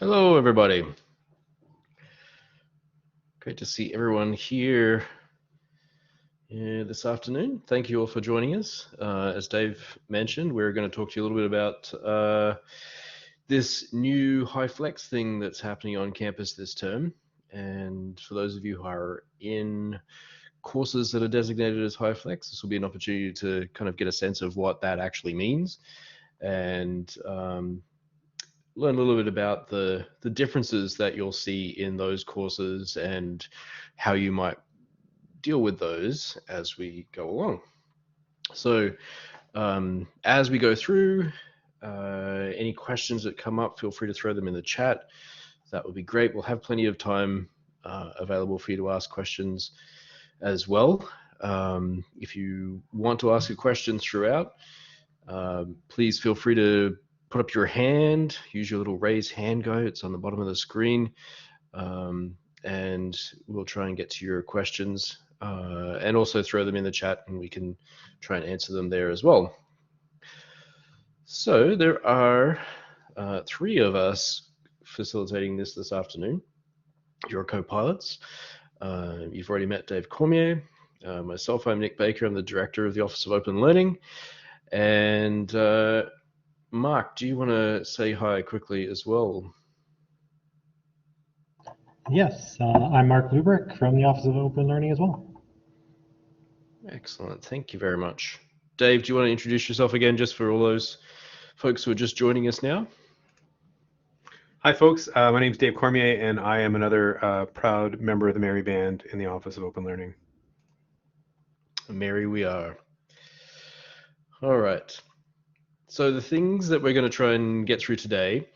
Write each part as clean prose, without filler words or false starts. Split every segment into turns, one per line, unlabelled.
Hello, everybody. Great to see everyone here this afternoon. Thank you all for joining us. As Dave mentioned, we're going to talk to you a little bit about this new HighFlex thing that's happening on campus this term. And for those of you who are in courses that are designated as HighFlex, this will be an opportunity to kind of get a sense of what that actually means and learn a little bit about the differences that you'll see in those courses and how you might deal with those as we go along. So as we go through, any questions that come up, feel free to throw them in the chat. That would be great. We'll have plenty of time available for you to ask questions as well. If you want to ask a question throughout, please feel free to put up your hand, use your little raise hand guide. It's on the bottom of the screen. And we'll try and get to your questions and also throw them in the chat and we can try and answer them there as well. So there are three of us facilitating this afternoon. Your co-pilots. You've already met Dave Cormier. Myself, I'm Nick Baker. I'm the Director of the Office of Open Learning. And Mark, do you want to say hi quickly as well?
Yes, I'm Mark Lubrick from the Office of Open Learning as well.
Excellent, thank you very much. Dave, do you want to introduce yourself again just for all those folks who are just joining us now?
Hi folks, my name is Dave Cormier and I am another proud member of the Merry Band in the Office of Open Learning.
Merry we are. All right, so the things that we're going to try and get through today,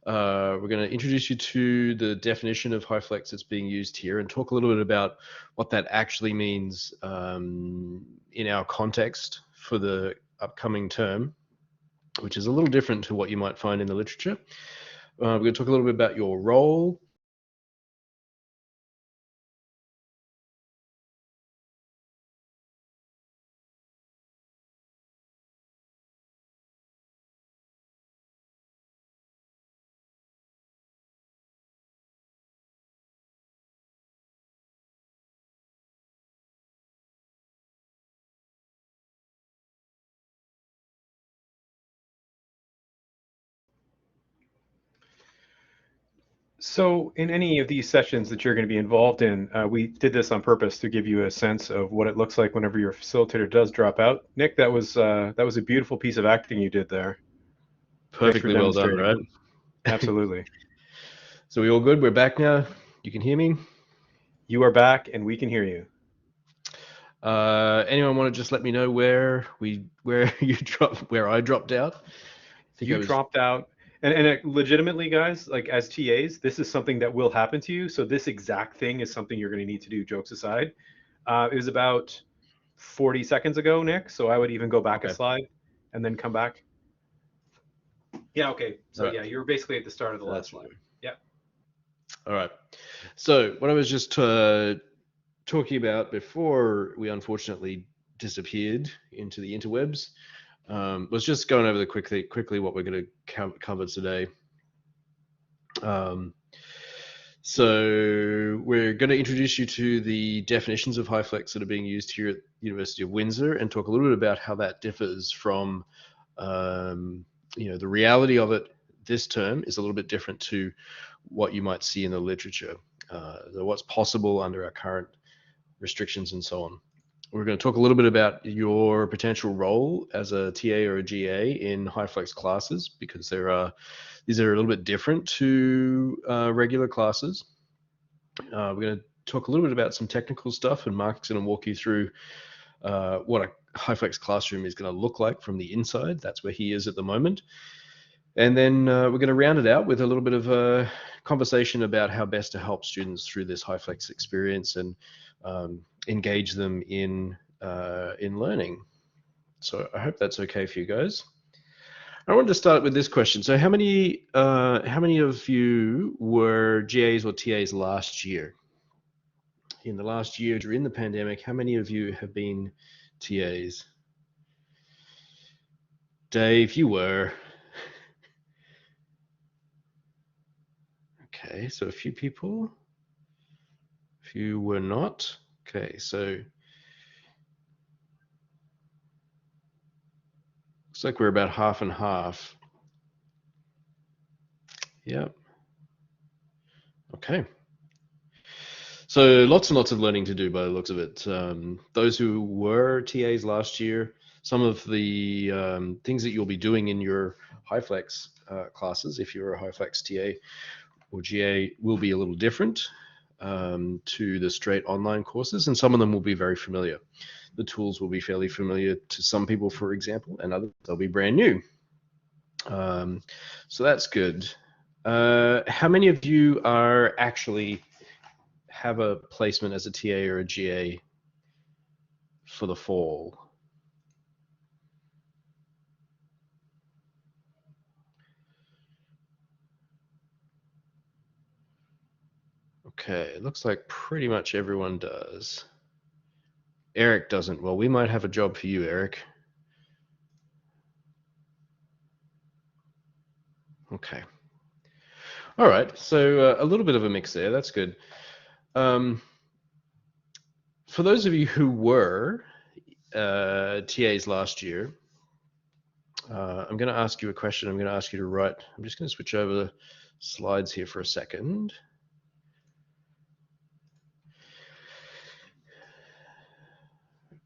we're going to introduce you to the definition of HighFlex that's being used here and talk a little bit about what that actually means in our context for the upcoming term, which is a little different to what you might find in the literature. We're going to talk a little bit about your role.
So in any of these sessions that you're going to be involved in, we did this on purpose to give you a sense of what it looks like whenever your facilitator does drop out. Nick, that was a beautiful piece of acting you did there.
Perfectly well done, right?
Absolutely.
So we all good? We're back now? You can hear me?
You are back and we can hear you.
Anyone want to just let me know where I dropped out?
You dropped out. And legitimately, guys, like as TAs, this is something that will happen to you. So this exact thing is something you're going to need to do, jokes aside. It was about 40 seconds ago, Nick. So I would even go back a slide and then come back. Yeah, okay. So right. Yeah, you were basically at the start of the last slide. Yeah.
All right. So what I was just talking about before we unfortunately disappeared into the interwebs was just going over quickly what we're going to cover today. So we're going to introduce you to the definitions of HighFlex that are being used here at the University of Windsor and talk a little bit about how that differs from, the reality of it this term is a little bit different to what you might see in the literature, what's possible under our current restrictions and so on. We're going to talk a little bit about your potential role as a TA or a GA in HighFlex classes because these are a little bit different to regular classes. We're going to talk a little bit about some technical stuff and Mark's going to walk you through what a HighFlex classroom is going to look like from the inside. That's where he is at the moment. And then we're going to round it out with a little bit of a conversation about how best to help students through this HighFlex experience and engage them in learning. So I hope that's okay for you guys. I wanted to start with this question. So how many of you were GAs or TAs last year? In the last year during the pandemic, how many of you have been TAs? Dave, you were. Okay, so a few people, a few were not. Okay, so looks like we're about half and half. Yep. Okay. So lots and lots of learning to do by the looks of it. Those who were TAs last year, some of the things that you'll be doing in your HighFlex classes, if you're a HighFlex TA or GA, will be a little different to the straight online courses, and some of them will be very familiar. The tools will be fairly familiar to some people, for example, and others they'll be brand new. So that's good. How many of you are actually have a placement as a TA or a GA for the fall? Okay, it looks like pretty much everyone does. Eric doesn't. Well, we might have a job for you, Eric. Okay. All right, so a little bit of a mix there. That's good. For those of you who were TAs last year, I'm going to ask you a question. I'm going to ask you to write. I'm just going to switch over the slides here for a second.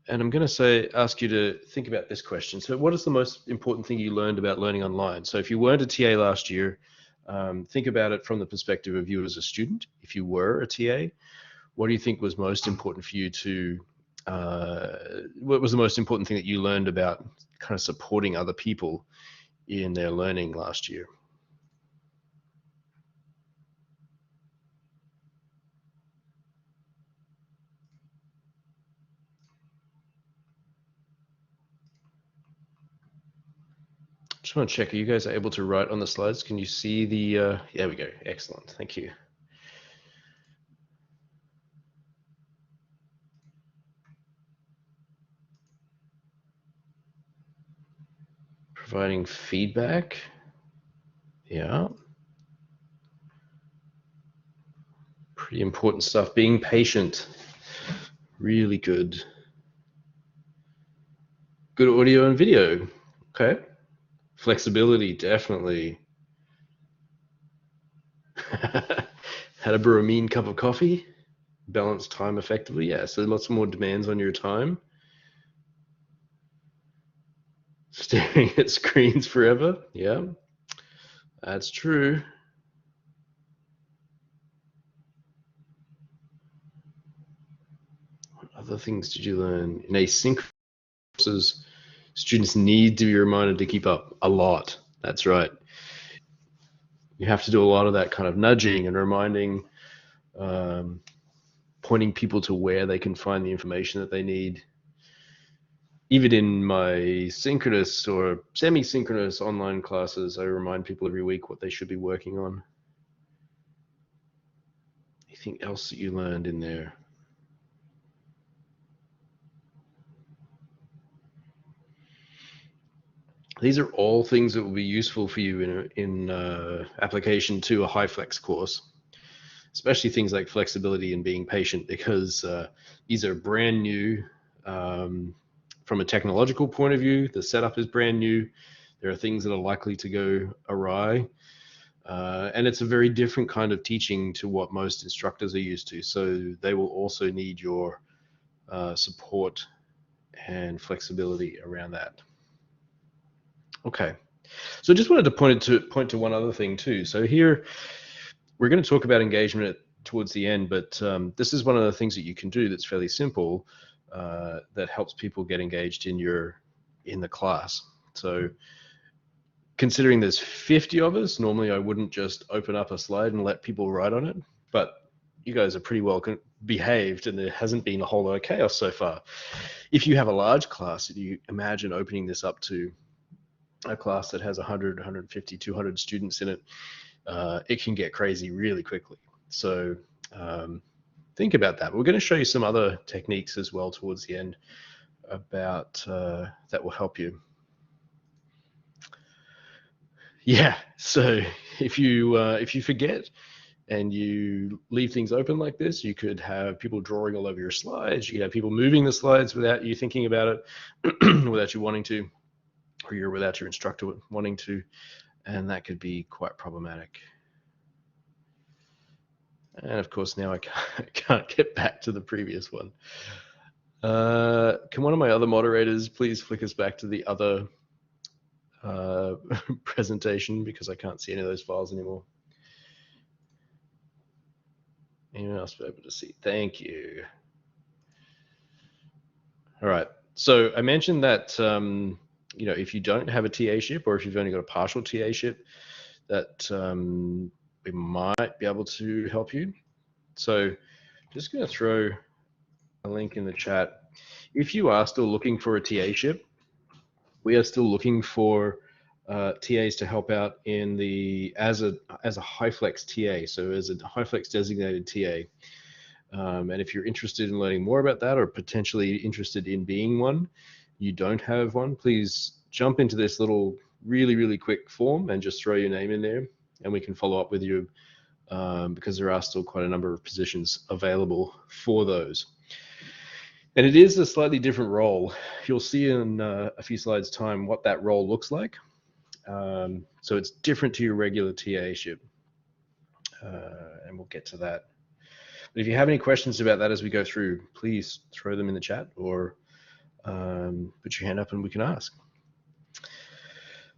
And I'm going to ask you to think about this question. So what is the most important thing you learned about learning online? So if you weren't a TA last year, think about it from the perspective of you as a student. If you were a TA, what do you think was most important for you to, what was the most important thing that you learned about kind of supporting other people in their learning last year? Just want to check, are you guys able to write on the slides? Can you see the, there we go, excellent, thank you. Providing feedback, yeah. Pretty important stuff. Being patient, really good. Good audio and video, okay. Flexibility, definitely. How to brew a mean cup of coffee, balance time effectively, yeah, so lots more demands on your time. Staring at screens forever, yeah, that's true. What other things did you learn? In asynchronous courses, students need to be reminded to keep up a lot, that's right. You have to do a lot of that kind of nudging and reminding, pointing people to where they can find the information that they need. Even in my synchronous or semi-synchronous online classes, I remind people every week what they should be working on. Anything else that you learned in there? These are all things that will be useful for you in application to a HighFlex course, especially things like flexibility and being patient, because these are brand new. From a technological point of view, the setup is brand new. There are things that are likely to go awry. And it's a very different kind of teaching to what most instructors are used to. So they will also need your support and flexibility around that. Okay, so just wanted to point to one other thing too. So here we're going to talk about engagement towards the end, but this is one of the things that you can do that's fairly simple that helps people get engaged in the class. So considering there's 50 of us, normally I wouldn't just open up a slide and let people write on it, but you guys are pretty well behaved and there hasn't been a whole lot of chaos so far. If you have a large class, you imagine opening this up to a class that has 100, 150, 200 students in it, it can get crazy really quickly. So think about that. We're going to show you some other techniques as well towards the end about that will help you. Yeah, so if you forget and you leave things open like this, you could have people drawing all over your slides. You could have people moving the slides without you thinking about it, without you wanting to, or without your instructor wanting to, and that could be quite problematic. And of course, now I can't get back to the previous one. Can one of my other moderators please flick us back to the other presentation, because I can't see any of those files anymore. Anyone else be able to see? Thank you. All right. So I mentioned that if you don't have a TA-ship, or if you've only got a partial TA-ship, that we might be able to help you. So just going to throw a link in the chat. If you are still looking for a TA-ship, we are still looking for TAs to help out in as a HyFlex TA, so as a HyFlex designated TA. And if you're interested in learning more about that, or potentially interested in being one, you don't have one, please jump into this little really quick form and just throw your name in there, and we can follow up with you, because there are still quite a number of positions available for those. And it is a slightly different role. You'll see in a few slides time what that role looks like. So it's different to your regular TA-ship, and we'll get to that. But if you have any questions about that as we go through, please throw them in the chat, or put your hand up and we can ask.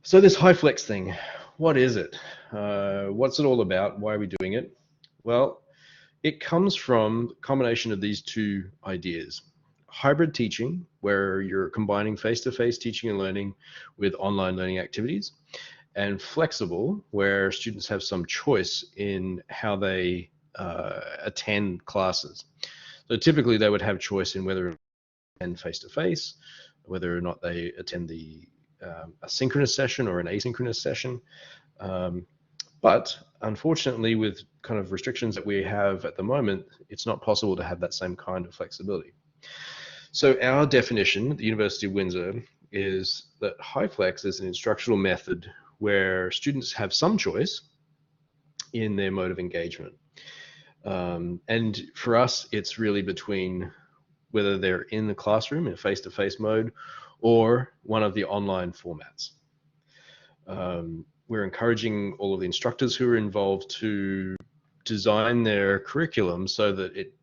So this HyFlex thing, what is it? What's it all about? Why are we doing it? Well, it comes from a combination of these two ideas. Hybrid teaching, where you're combining face-to-face teaching and learning with online learning activities, and flexible, where students have some choice in how they attend classes. So typically they would have choice in whether to attend face-to-face, whether or not they attend a synchronous session or an asynchronous session. But unfortunately, with kind of restrictions that we have at the moment, it's not possible to have that same kind of flexibility. So our definition at the University of Windsor is that HyFlex is an instructional method where students have some choice in their mode of engagement. And for us, it's really between whether they're in the classroom in a face-to-face mode or one of the online formats. We're encouraging all of the instructors who are involved to design their curriculum so that it,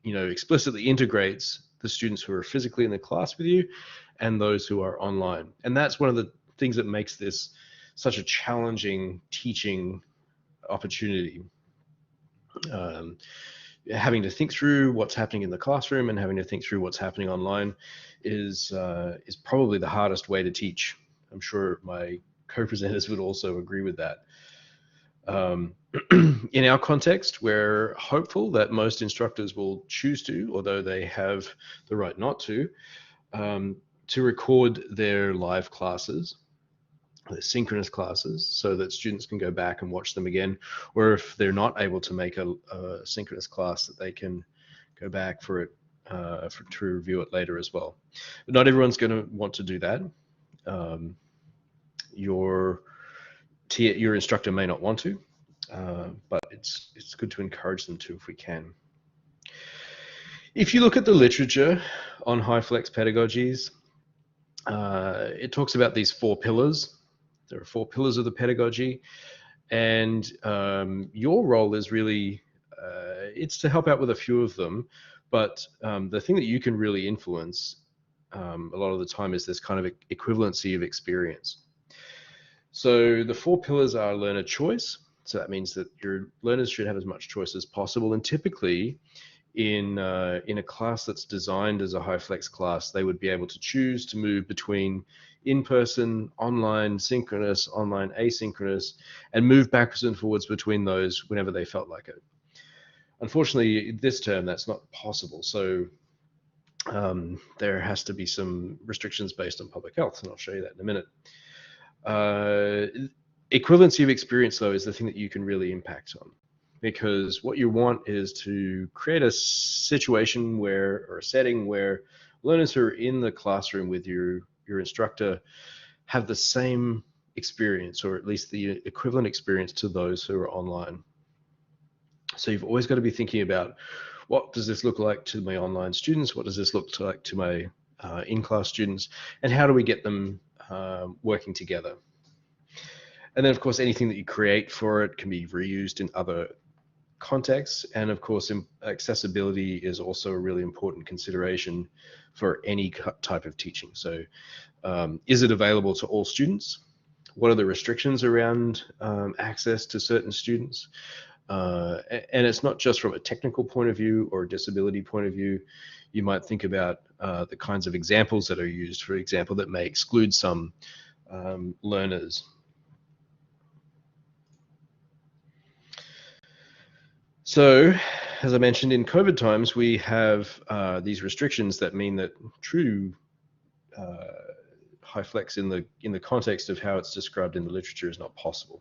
explicitly integrates the students who are physically in the class with you and those who are online. And that's one of the things that makes this such a challenging teaching opportunity. Having to think through what's happening in the classroom and having to think through what's happening online is probably the hardest way to teach. I'm sure my co-presenters would also agree with that. In our context, we're hopeful that most instructors will choose to, although they have the right not to record their live classes, their synchronous classes, so that students can go back and watch them again, or if they're not able to make a synchronous class, that they can go back for it to review it later as well. But not everyone's going to want to do that. Your instructor may not want to, but it's good to encourage them to if we can. If you look at the literature on HyFlex pedagogies, it talks about these 4 pillars. There are 4 pillars of the pedagogy, and your role is really, it's to help out with a few of them, but the thing that you can really influence a lot of the time is this kind of equivalency of experience. So the 4 pillars are learner choice. So that means that your learners should have as much choice as possible. And typically in a class that's designed as a HyFlex class, they would be able to choose to move between in-person, online, synchronous, online, asynchronous, and move backwards and forwards between those whenever they felt like it. Unfortunately, this term, that's not possible. So there has to be some restrictions based on public health, and I'll show you that in a minute. Equivalency of experience, though, is the thing that you can really impact on, because what you want is to create a situation or a setting where learners who are in the classroom with your instructor have the same experience, or at least the equivalent experience to those who are online. So you've always got to be thinking about, what does this look like to my online students? What does this look like to my in-class students? And how do we get them working together? And then, of course, anything that you create for it can be reused in other contexts. And of course, accessibility is also a really important consideration for any type of teaching. So is it available to all students? What are the restrictions around access to certain students? And it's not just from a technical point of view or a disability point of view. You might think about the kinds of examples that are used, for example, that may exclude some learners. So, as I mentioned, in COVID times, we have these restrictions that mean that true high flex in the context of how it's described in the literature is not possible.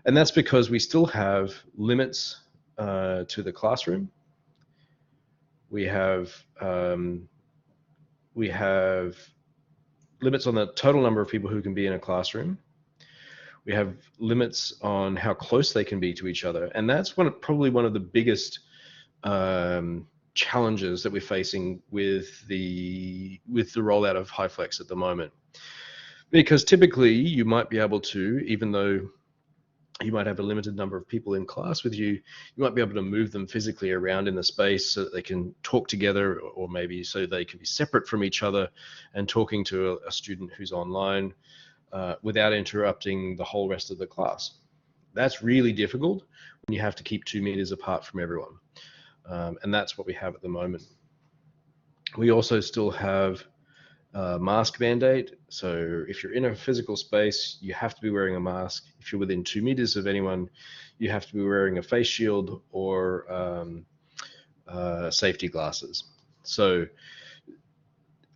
And that's because we still have limits to the classroom. We have limits on the total number of people who can be in a classroom. We have limits on how close they can be to each other, and that's probably one of the biggest challenges that we're facing with the rollout of HyFlex at the moment. Because typically you might be able to, even though you might have a limited number of people in class with you, you might be able to move them physically around in the space so that they can talk together, or maybe so they can be separate from each other and talking to a student who's online without interrupting the whole rest of the class. That's really difficult when you have to keep 2 meters apart from everyone. And that's what we have at the moment. We also still have mask mandate. So if you're in a physical space, you have to be wearing a mask. If you're within 2 meters of anyone, you have to be wearing a face shield or safety glasses. So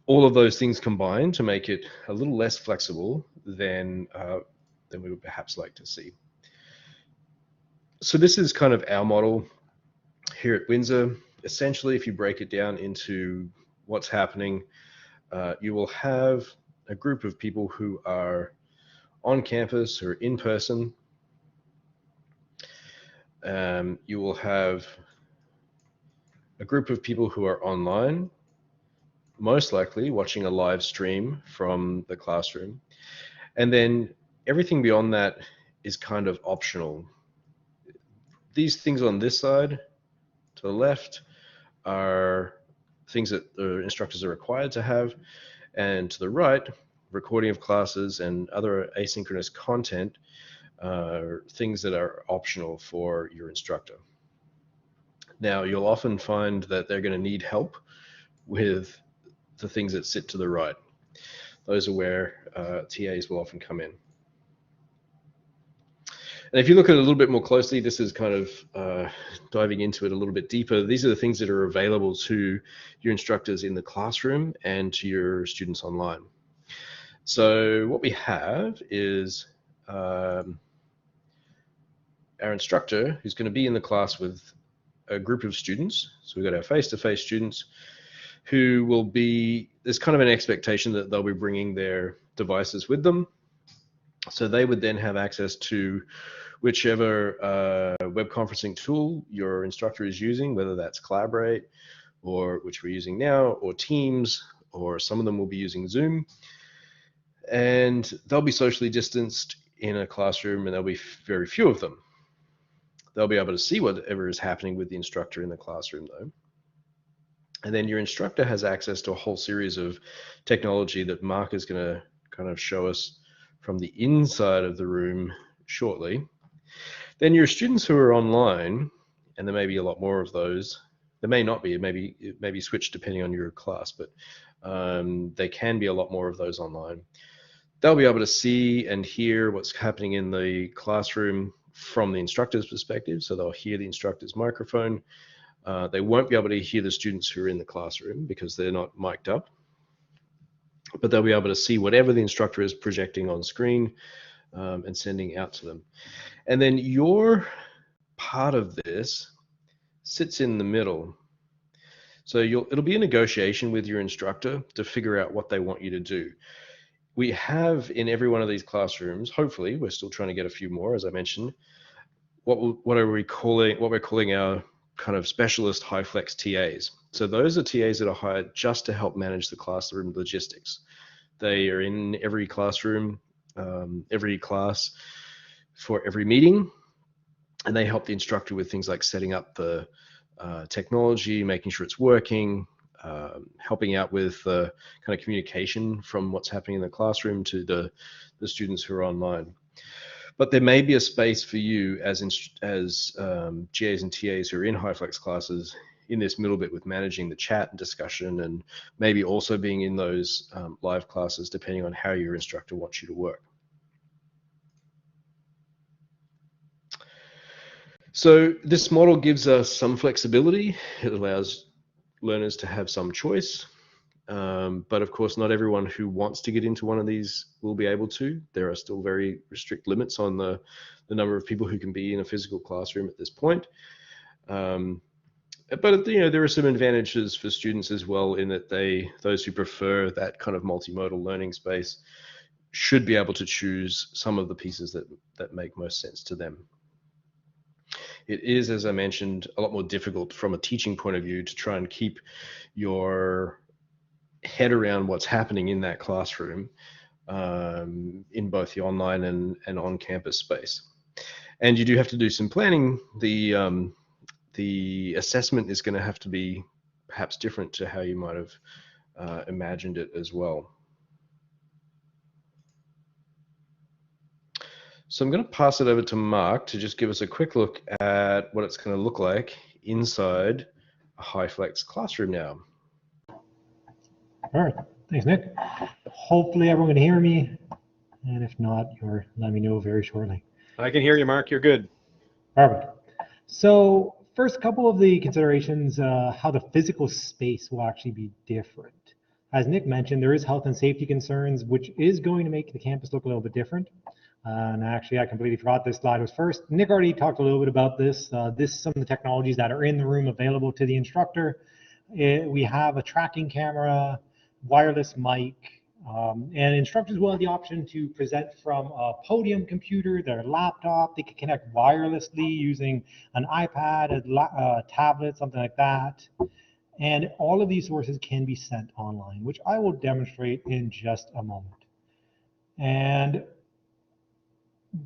all of those things combine to make it a little less flexible than we would perhaps like to see. So this is kind of our model here at Windsor. Essentially, if you break it down into what's happening, you will have a group of people who are on campus or in person. You will have a group of people who are online, most likely watching a live stream from the classroom. And then everything beyond that is kind of optional. These things on this side to the left are things that the instructors are required to have, and to the right, recording of classes and other asynchronous content are things that are optional for your instructor. Now, you'll often find that they're going to need help with the things that sit to the right. Those are where TAs will often come in. And if you look at it a little bit more closely, this is kind of diving into it a little bit deeper. These are the things that are available to your instructors in the classroom and to your students online. So what we have is our instructor who's going to be in the class with a group of students. So we've got our face-to-face students who will be, there's kind of an expectation that they'll be bringing their devices with them. So they would then have access to whichever web conferencing tool your instructor is using, whether that's Collaborate, or which we're using now, or Teams, or some of them will be using Zoom. And they'll be socially distanced in a classroom, and there'll be very few of them. They'll be able to see whatever is happening with the instructor in the classroom, though. And then your instructor has access to a whole series of technology that Mark is going to kind of show us from the inside of the room shortly. Then your students who are online, and there may be a lot more of those, there may not be, it may be switched depending on your class, but there can be a lot more of those online. They'll be able to see and hear what's happening in the classroom from the instructor's perspective, so they'll hear the instructor's microphone. They won't be able to hear the students who are in the classroom because they're not mic'd up, but they'll be able to see whatever the instructor is projecting on screen and sending out to them. And then your part of this sits in the middle. So it'll be a negotiation with your instructor to figure out what they want you to do. We have in every one of these classrooms, hopefully, we're still trying to get a few more, as I mentioned, what we're calling our kind of specialist high flex TAs. So those are TAs that are hired just to help manage the classroom logistics. They are in every classroom, every class for every meeting, and they help the instructor with things like setting up the technology, making sure it's working, helping out with kind of communication from what's happening in the classroom to the students who are online. But there may be a space for you as GAs and TAs who are in high flex classes in this middle bit with managing the chat and discussion, and maybe also being in those live classes depending on how your instructor wants you to work. So this model gives us some flexibility. It allows learners to have some choice. But of course, not everyone who wants to get into one of these will be able to. There are still very strict limits on the number of people who can be in a physical classroom at this point. But there are some advantages for students as well in that those who prefer that kind of multimodal learning space should be able to choose some of the pieces that make most sense to them. It is, as I mentioned, a lot more difficult from a teaching point of view to try and keep your head around what's happening in that classroom in both the online and on-campus space. And you do have to do some planning. The assessment is going to have to be perhaps different to how you might have imagined it as well. So I'm going to pass it over to Mark to just give us a quick look at what it's going to look like inside a high flex classroom now.
All right, thanks, Nick. Hopefully everyone can hear me, and if not, you'll let me know very shortly.
I can hear you, Mark. You're good.
Perfect. So first couple of the considerations, how the physical space will actually be different. As Nick mentioned, there is health and safety concerns, which is going to make the campus look a little bit different. And actually, I completely forgot this slide was first. Nick already talked a little bit about this. This is some of the technologies that are in the room available to the instructor. We have a tracking camera, wireless mic, and instructors will have the option to present from a podium computer, their laptop. They can connect wirelessly using an iPad, a tablet, something like that. And all of these sources can be sent online, which I will demonstrate in just a moment. And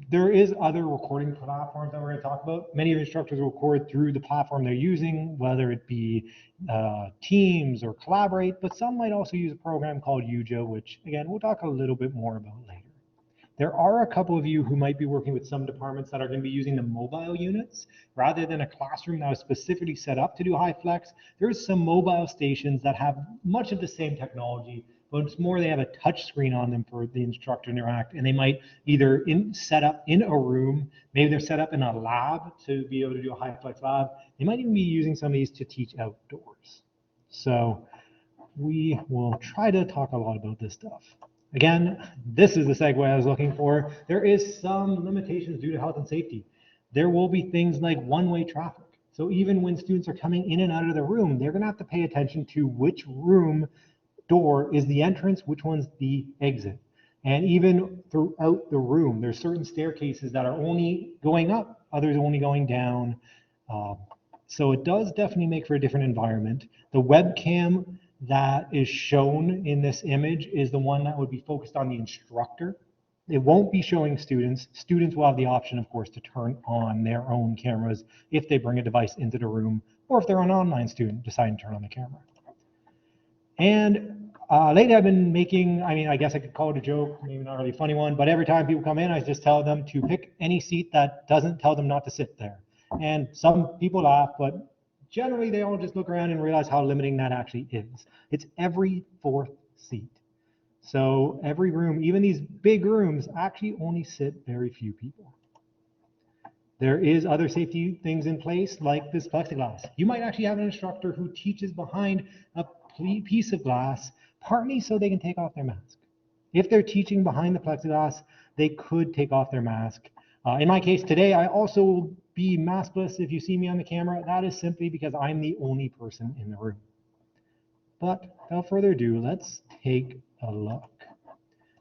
there is other recording platforms that we're going to talk about. Many of the instructors record through the platform they're using, whether it be Teams or Collaborate, but some might also use a program called UJO, which again, we'll talk a little bit more about later. There are a couple of you who might be working with some departments that are going to be using the mobile units rather than a classroom that was specifically set up to do high flex. There's some mobile stations that have much of the same technology, but it's more they have a touch screen on them for the instructor to interact, and they might either set up in a room, maybe they're set up in a lab to be able to do a high flex lab. They might even be using some of these to teach outdoors. So we will try to talk a lot about this stuff. Again, this is the segue I was looking for. There is some limitations due to health and safety. There will be things like one-way traffic. So even when students are coming in and out of the room, they're going to have to pay attention to which room door is the entrance, which one's the exit. And even throughout the room, there's certain staircases that are only going up, others only going down. So it does definitely make for a different environment. The webcam that is shown in this image is the one that would be focused on the instructor. It won't be showing students. Students will have the option, of course, to turn on their own cameras if they bring a device into the room, or if they're an online student, decide to turn on the camera. And lately I've been making, I guess I could call it a joke, maybe not a really funny one, but every time people come in, I just tell them to pick any seat that doesn't tell them not to sit there. And some people laugh, but generally they all just look around and realize how limiting that actually is. It's every fourth seat. So every room, even these big rooms, actually only sit very few people. There is other safety things in place, like this plexiglass. You might actually have an instructor who teaches behind a piece of glass, partly so they can take off their mask. If they're teaching behind the plexiglass, they could take off their mask. In my case today, I also will be maskless if you see me on the camera. That is simply because I'm the only person in the room. But without further ado, let's take a look.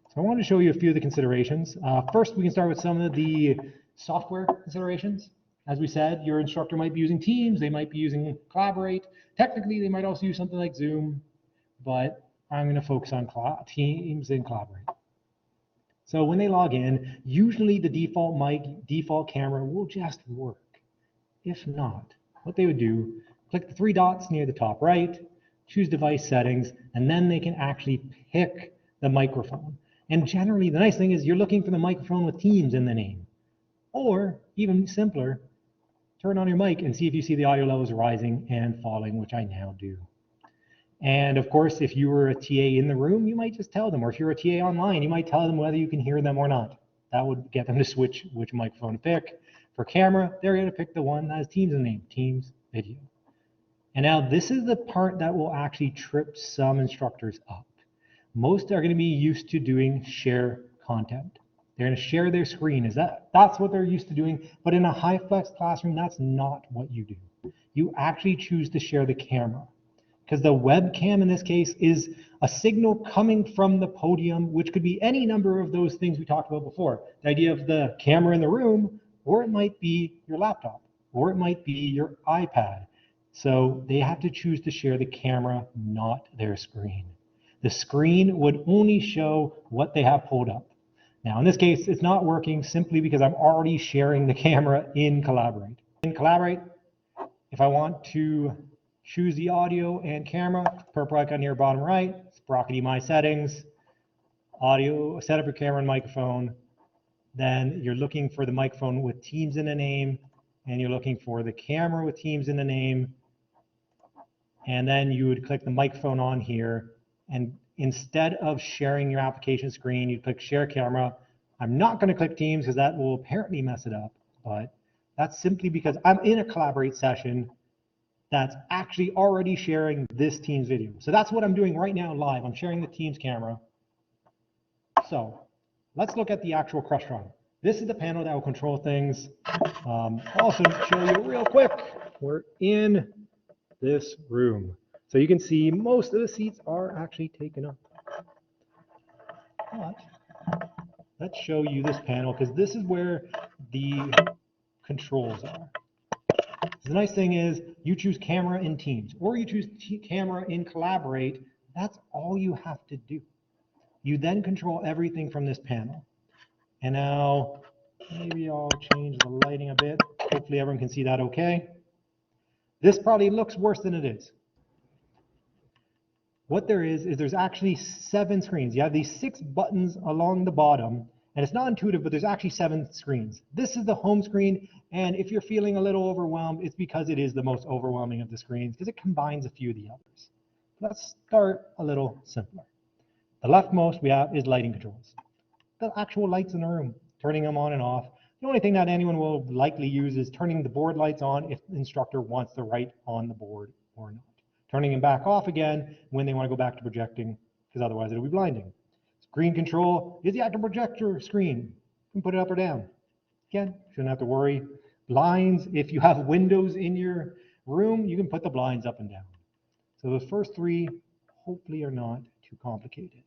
So I want to show you a few of the considerations. First, we can start with some of the software considerations. As we said, your instructor might be using Teams, they might be using Collaborate. Technically, they might also use something like Zoom, but I'm going to focus on Teams and Collaborate. So when they log in, usually the default mic, default camera will just work. If not, what they would do, click the 3 dots near the top right, choose device settings, and then they can actually pick the microphone. And generally, the nice thing is you're looking for the microphone with Teams in the name. Or even simpler, turn on your mic and see if you see the audio levels rising and falling, which I now do. And of course, if you were a TA in the room, you might just tell them, or if you're a TA online, you might tell them whether you can hear them or not. That would get them to switch which microphone to pick. For camera, they're going to pick the one that has Teams in the name, Teams Video. And now this is the part that will actually trip some instructors up. Most are going to be used to doing share content. They're going to share their screen. That's what they're used to doing. But in a high flex classroom, that's not what you do. You actually choose to share the camera, because the webcam in this case is a signal coming from the podium, which could be any number of those things we talked about before. The idea of the camera in the room, or it might be your laptop, or it might be your iPad. So they have to choose to share the camera, not their screen. The screen would only show what they have pulled up. Now, in this case, it's not working simply because I'm already sharing the camera in Collaborate. In Collaborate, if I want to choose the audio and camera, purple icon near bottom right, sprockety my settings, audio, set up your camera and microphone. Then you're looking for the microphone with Teams in the name, and you're looking for the camera with Teams in the name. And then you would click the microphone on here, and instead of sharing your application screen, you click share camera. I'm not going to click Teams because that will apparently mess it up, but that's simply because I'm in a Collaborate session that's actually already sharing this Teams video. So that's what I'm doing right now live. I'm sharing the Teams camera. So let's look at the actual crush run. This is the panel that will control things. Also show you real quick, we're in this room. So you can see most of the seats are actually taken up. But let's show you this panel, because this is where the controls are. So the nice thing is you choose camera in Teams, or you choose camera in Collaborate. That's all you have to do. You then control everything from this panel. And now maybe I'll change the lighting a bit. Hopefully everyone can see that okay. This probably looks worse than it is. What there is there's actually 7 screens. You have these 6 buttons along the bottom, and it's not intuitive, but there's actually 7 screens. This is the home screen, and if you're feeling a little overwhelmed, it's because it is the most overwhelming of the screens, because it combines a few of the others. Let's start a little simpler. The leftmost we have is lighting controls. The actual lights in the room, turning them on and off. The only thing that anyone will likely use is turning the board lights on if the instructor wants the right on the board or not. Turning them back off again when they want to go back to projecting, because otherwise it'll be blinding. Screen control is the active projector screen. You can put it up or down. Again, shouldn't have to worry. Blinds, if you have windows in your room, you can put the blinds up and down. So those first 3 hopefully are not too complicated.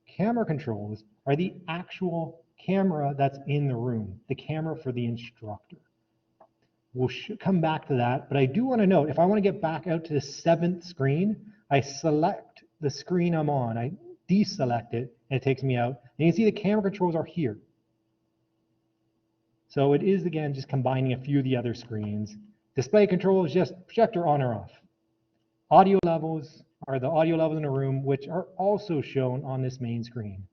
Camera controls are the actual camera that's in the room, the camera for the instructor. We'll come back to that, but I do want to note, if I want to get back out to the 7th screen, I select the screen I'm on, I deselect it, and it takes me out. And you can see the camera controls are here. So it is, again, just combining a few of the other screens. Display control is just projector on or off. Audio levels are the audio levels in a room, which are also shown on this main screen.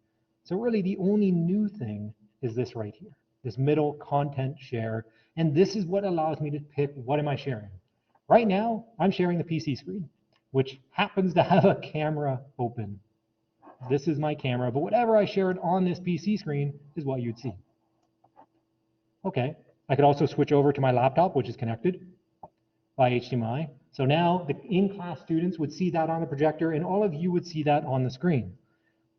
So really the only new thing is this right here, this middle content share. And this is what allows me to pick what am I sharing. Right now, I'm sharing the PC screen, which happens to have a camera open. This is my camera, but whatever I shared on this PC screen is what you'd see. Okay, I could also switch over to my laptop, which is connected by HDMI. So now the in-class students would see that on the projector, and all of you would see that on the screen.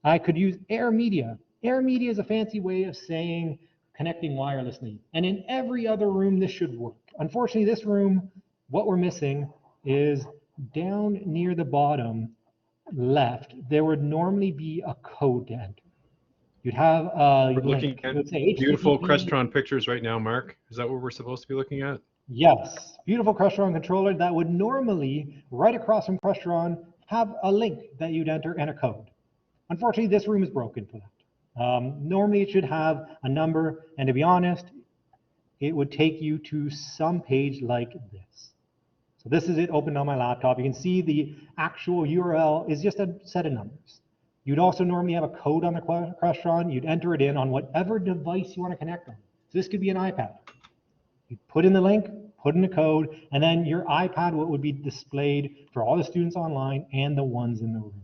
I could use Air Media. Air Media is a fancy way of saying connecting wirelessly. And in every other room, this should work. Unfortunately, this room, what we're missing is down near the bottom left, there would normally be a code to enter. You'd have
We're looking
link.
at
Let's say
beautiful
HTTP.
Crestron pictures right now, Mark. Is that what we're supposed to be looking at?
Yes, beautiful Crestron controller that would normally, right across from Crestron, have a link that you'd enter and a code. Unfortunately, this room is broken for that. Normally, it should have a number, and to be honest, it would take you to some page like this. So this is it opened on my laptop. You can see the actual URL is just a set of numbers. You'd also normally have a code on the Crestron. You'd enter it in on whatever device you want to connect on. So this could be an iPad. You put in the link, put in the code, and then your iPad would be displayed for all the students online and the ones in the room.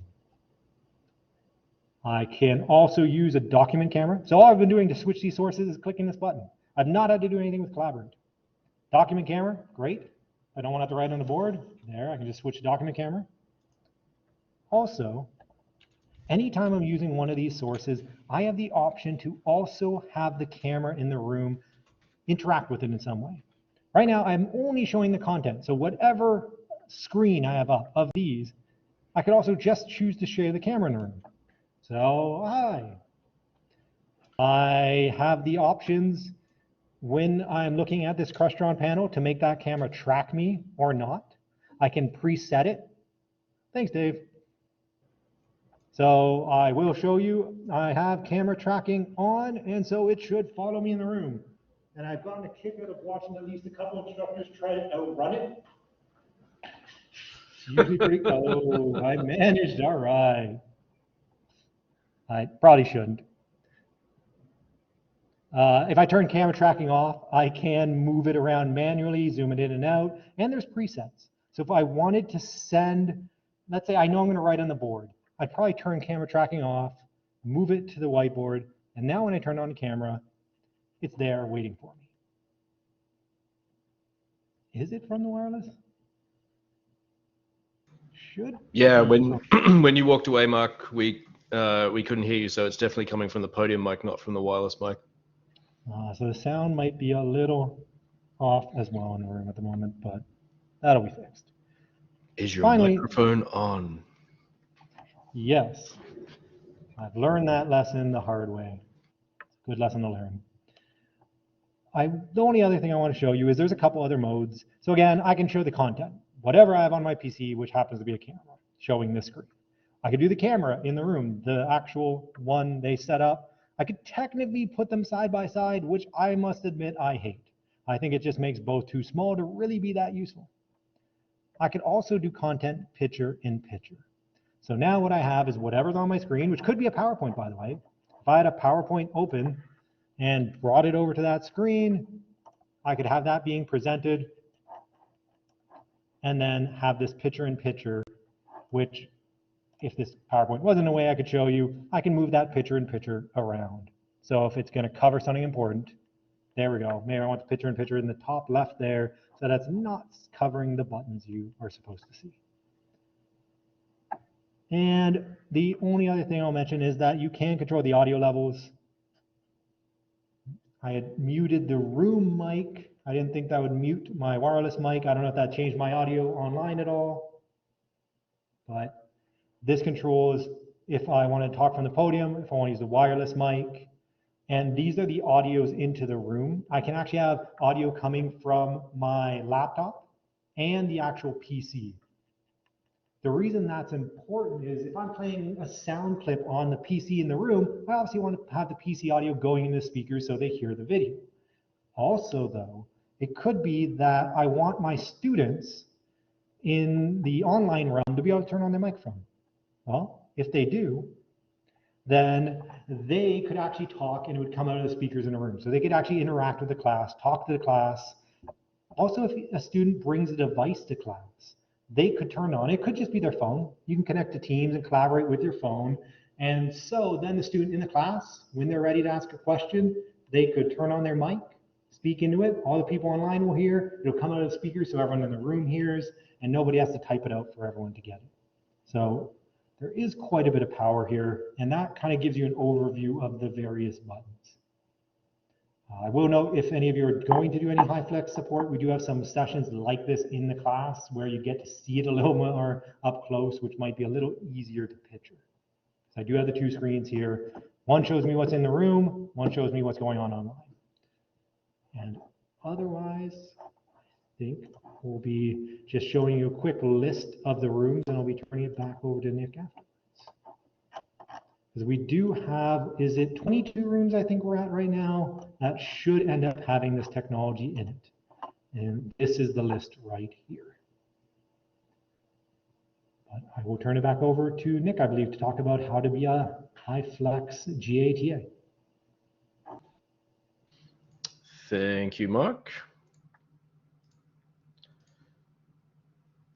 I can also use a document camera. So all I've been doing to switch these sources is clicking this button. I've not had to do anything with Collaborate. Document camera, great. I don't want to have to write on the board. There, I can just switch to document camera. Also, anytime I'm using one of these sources, I have the option to also have the camera in the room interact with it in some way. Right now, I'm only showing the content. So whatever screen I have up of these, I could also just choose to share the camera in the room. So, hi. I have the options when I'm looking at this Crestron panel to make that camera track me or not. I can preset it. Thanks, Dave. So I will show you, I have camera tracking on, and so it should follow me in the room. And I've gotten a kick out of watching at least a couple of instructors try to outrun it. It's usually pretty, oh, I managed, all right. I probably shouldn't. If I turn camera tracking off, I can move it around manually, zoom it in and out, and there's presets. So if I wanted to send, let's say I know I'm going to write on the board, I'd probably turn camera tracking off, move it to the whiteboard, and now when I turn on the camera, it's there waiting for me. Is it from the wireless? Should.
Yeah, when when you walked away, Mark, we couldn't hear you, so it's definitely coming from the podium mic, not from the wireless mic.
So the sound might be a little off as well in the room at the moment, but that'll be fixed.
Is your
Finally,
microphone on?
Yes. I've learned that lesson the hard way. Good lesson to learn. The only other thing I want to show you is there's a couple other modes. So again, I can show the content, whatever I have on my PC, which happens to be a camera, showing this screen. I could do the camera in the room, the actual one they set up. I could technically put them side by side, which I must admit I hate. I think it just makes both too small to really be that useful. I could also do content picture in picture. So now what I have is whatever's on my screen, which could be a PowerPoint, by the way. If I had a PowerPoint open and brought it over to that screen, I could have that being presented and then have this picture in picture, which if this PowerPoint wasn't a way I could show you, I can move that picture in picture around. So if it's going to cover something important, there we go. Maybe I want the picture in picture in the top left there, so that's not covering the buttons you are supposed to see. And the only other thing I'll mention is that you can control the audio levels. I had muted the room mic. I didn't think that would mute my wireless mic. I don't know if that changed my audio online at all. But this controls if I want to talk from the podium, if I want to use the wireless mic. And these are the audios into the room. I can actually have audio coming from my laptop and the actual PC. The reason that's important is if I'm playing a sound clip on the PC in the room, I obviously want to have the PC audio going into the speakers so they hear the video. Also, though, it could be that I want my students in the online realm to be able to turn on their microphone. Well, if they do, then they could actually talk and it would come out of the speakers in the room. So they could actually interact with the class, talk to the class. Also, if a student brings a device to class, they could turn on, it could just be their phone. You can connect to Teams and collaborate with your phone. And so then the student in the class, when they're ready to ask a question, they could turn on their mic, speak into it. All the people online will hear. It'll come out of the speakers so everyone in the room hears, and nobody has to type it out for everyone to get it. So there is quite a bit of power here, and that kind of gives you an overview of the various buttons. I will note if any of you are going to do any HyFlex support, we do have some sessions like this in the class where you get to see it a little more up close, which might be a little easier to picture. So I do have the two screens here. One shows me what's in the room, one shows me what's going on online. And otherwise, I think we'll be just showing you a quick list of the rooms, and I'll be turning it back over to Nick afterwards. Because we do have, is it 22 rooms I think we're at right now, that should end up having this technology in it. And this is the list right here. But I will turn it back over to Nick, I believe, to talk about how to be a HyFlex GATA.
Thank you, Mark.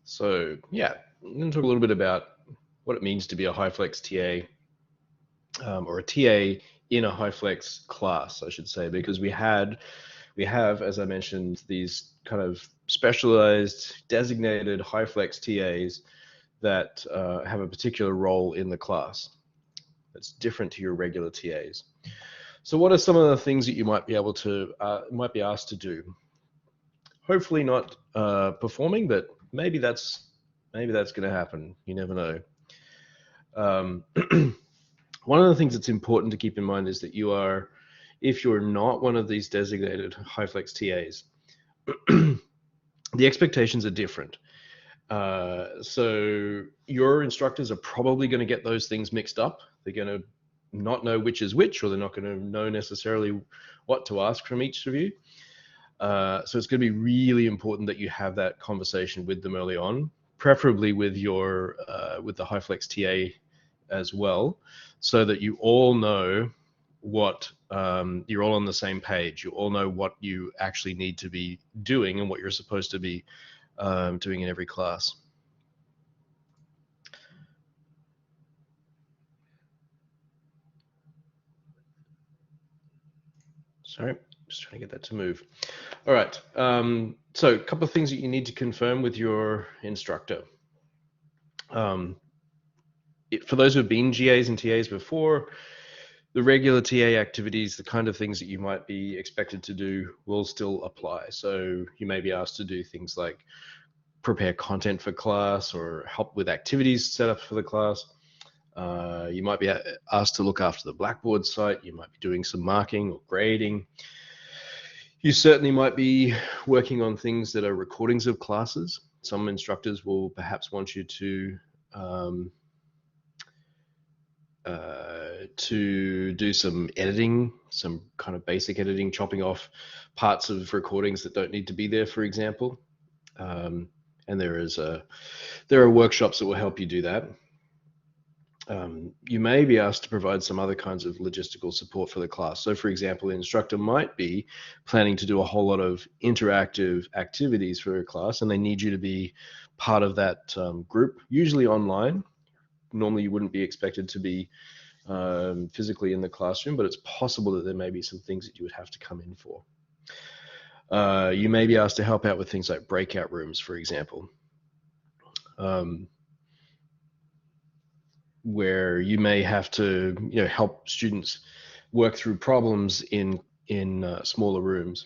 So yeah, I'm going to talk a little bit about what it means to be a HyFlex TA, or a TA in a HyFlex class, I should say, because we have, as I mentioned, these kind of specialized, designated HyFlex TAs that have a particular role in the class that's different to your regular TAs. So what are some of the things that you might be able to, might be asked to do? Hopefully not performing, but maybe that's going to happen. You never know. One of the things that's important to keep in mind is that you are, if you're not one of these designated HyFlex TAs, the expectations are different. So your instructors are probably going to get those things mixed up. They're going to not know which is which, or they're not going to know necessarily what to ask from each of you. So it's going to be really important that you have that conversation with them early on, preferably with your with the HyFlex TA as well, so that you all know what you're all on the same page. You all know what you actually need to be doing and what you're supposed to be doing in every class. Sorry, just trying to get that to move. All right, so a couple of things that you need to confirm with your instructor. For those who have been GAs and TAs before, the regular TA activities, the kind of things that you might be expected to do, will still apply. So you may be asked to do things like prepare content for class or help with activities set up for the class. You might be asked to look after the Blackboard site. You might be doing some marking or grading. You certainly might be working on things that are recordings of classes. Some instructors will perhaps want you to do some editing, some kind of basic editing, chopping off parts of recordings that don't need to be there, for example. And there are workshops that will help you do that. You may be asked to provide some other kinds of logistical support for the class. So for example, the instructor might be planning to do a whole lot of interactive activities for a class, and they need you to be part of that group, usually online. Normally you wouldn't be expected to be physically in the classroom, but it's possible that there may be some things that you would have to come in for. You may be asked to help out with things like breakout rooms, for example, where you may have to help students work through problems in smaller rooms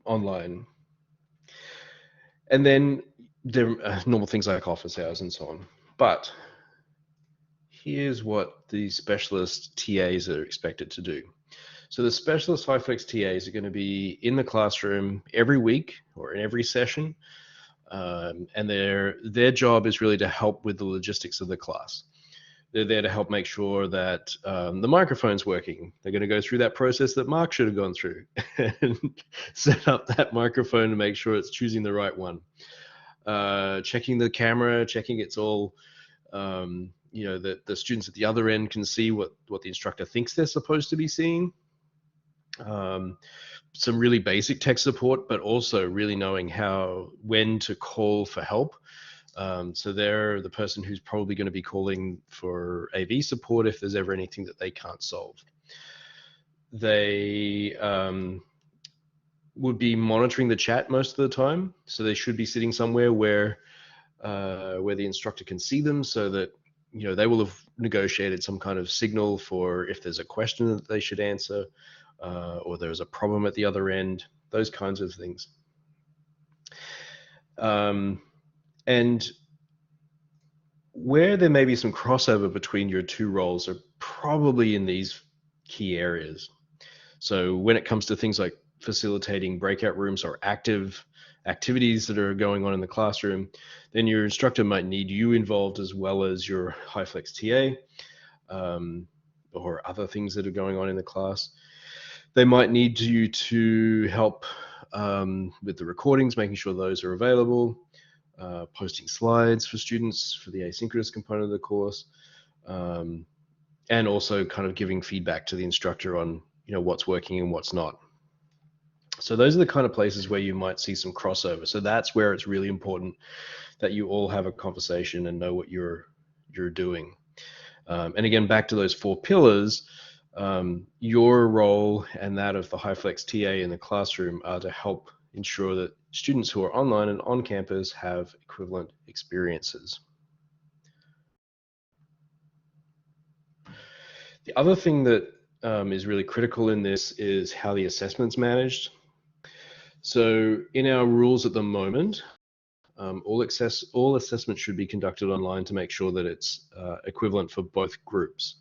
online. And then there are normal things like office hours and so on. But here's what the specialist TAs are expected to do. So the specialist HyFlex TAs are going to be in the classroom every week or in every session, and their job is really to help with the logistics of the class. They're there to help make sure that the microphone's working. They're going to go through that process that Mark should have gone through and set up that microphone to make sure it's choosing the right one. Checking the camera, checking it's all, that the students at the other end can see what the instructor thinks they're supposed to be seeing. Some really basic tech support, but also really knowing when to call for help. So they're the person who's probably going to be calling for AV support if there's ever anything that they can't solve. They would be monitoring the chat most of the time, so they should be sitting somewhere where the instructor can see them, so that they will have negotiated some kind of signal for if there's a question that they should answer, or there's a problem at the other end, those kinds of things. And where there may be some crossover between your two roles are probably in these key areas. So when it comes to things like facilitating breakout rooms or active activities that are going on in the classroom, then your instructor might need you involved as well as your HyFlex TA, or other things that are going on in the class. They might need you to help with the recordings, making sure those are available, posting slides for students for the asynchronous component of the course, and also kind of giving feedback to the instructor on what's working and what's not. So those are the kind of places where you might see some crossover. So that's where it's really important that you all have a conversation and know what you're doing. And again, back to those 4 pillars, your role and that of the HyFlex TA in the classroom are to help ensure that students who are online and on campus have equivalent experiences. The other thing that is really critical in this is how the assessment's managed. So in our rules at the moment, all assessments should be conducted online to make sure that it's equivalent for both groups.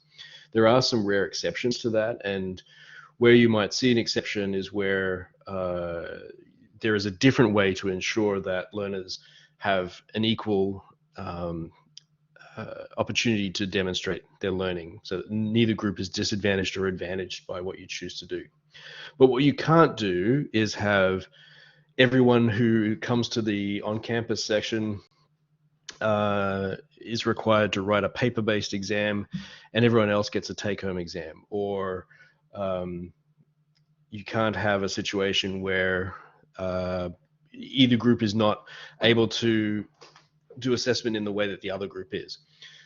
There are some rare exceptions to that, and where you might see an exception is where there is a different way to ensure that learners have an equal opportunity to demonstrate their learning, so that neither group is disadvantaged or advantaged by what you choose to do. But what you can't do is have everyone who comes to the on-campus section is required to write a paper-based exam and everyone else gets a take-home exam. Or you can't have a situation where either group is not able to do assessment in the way that the other group is.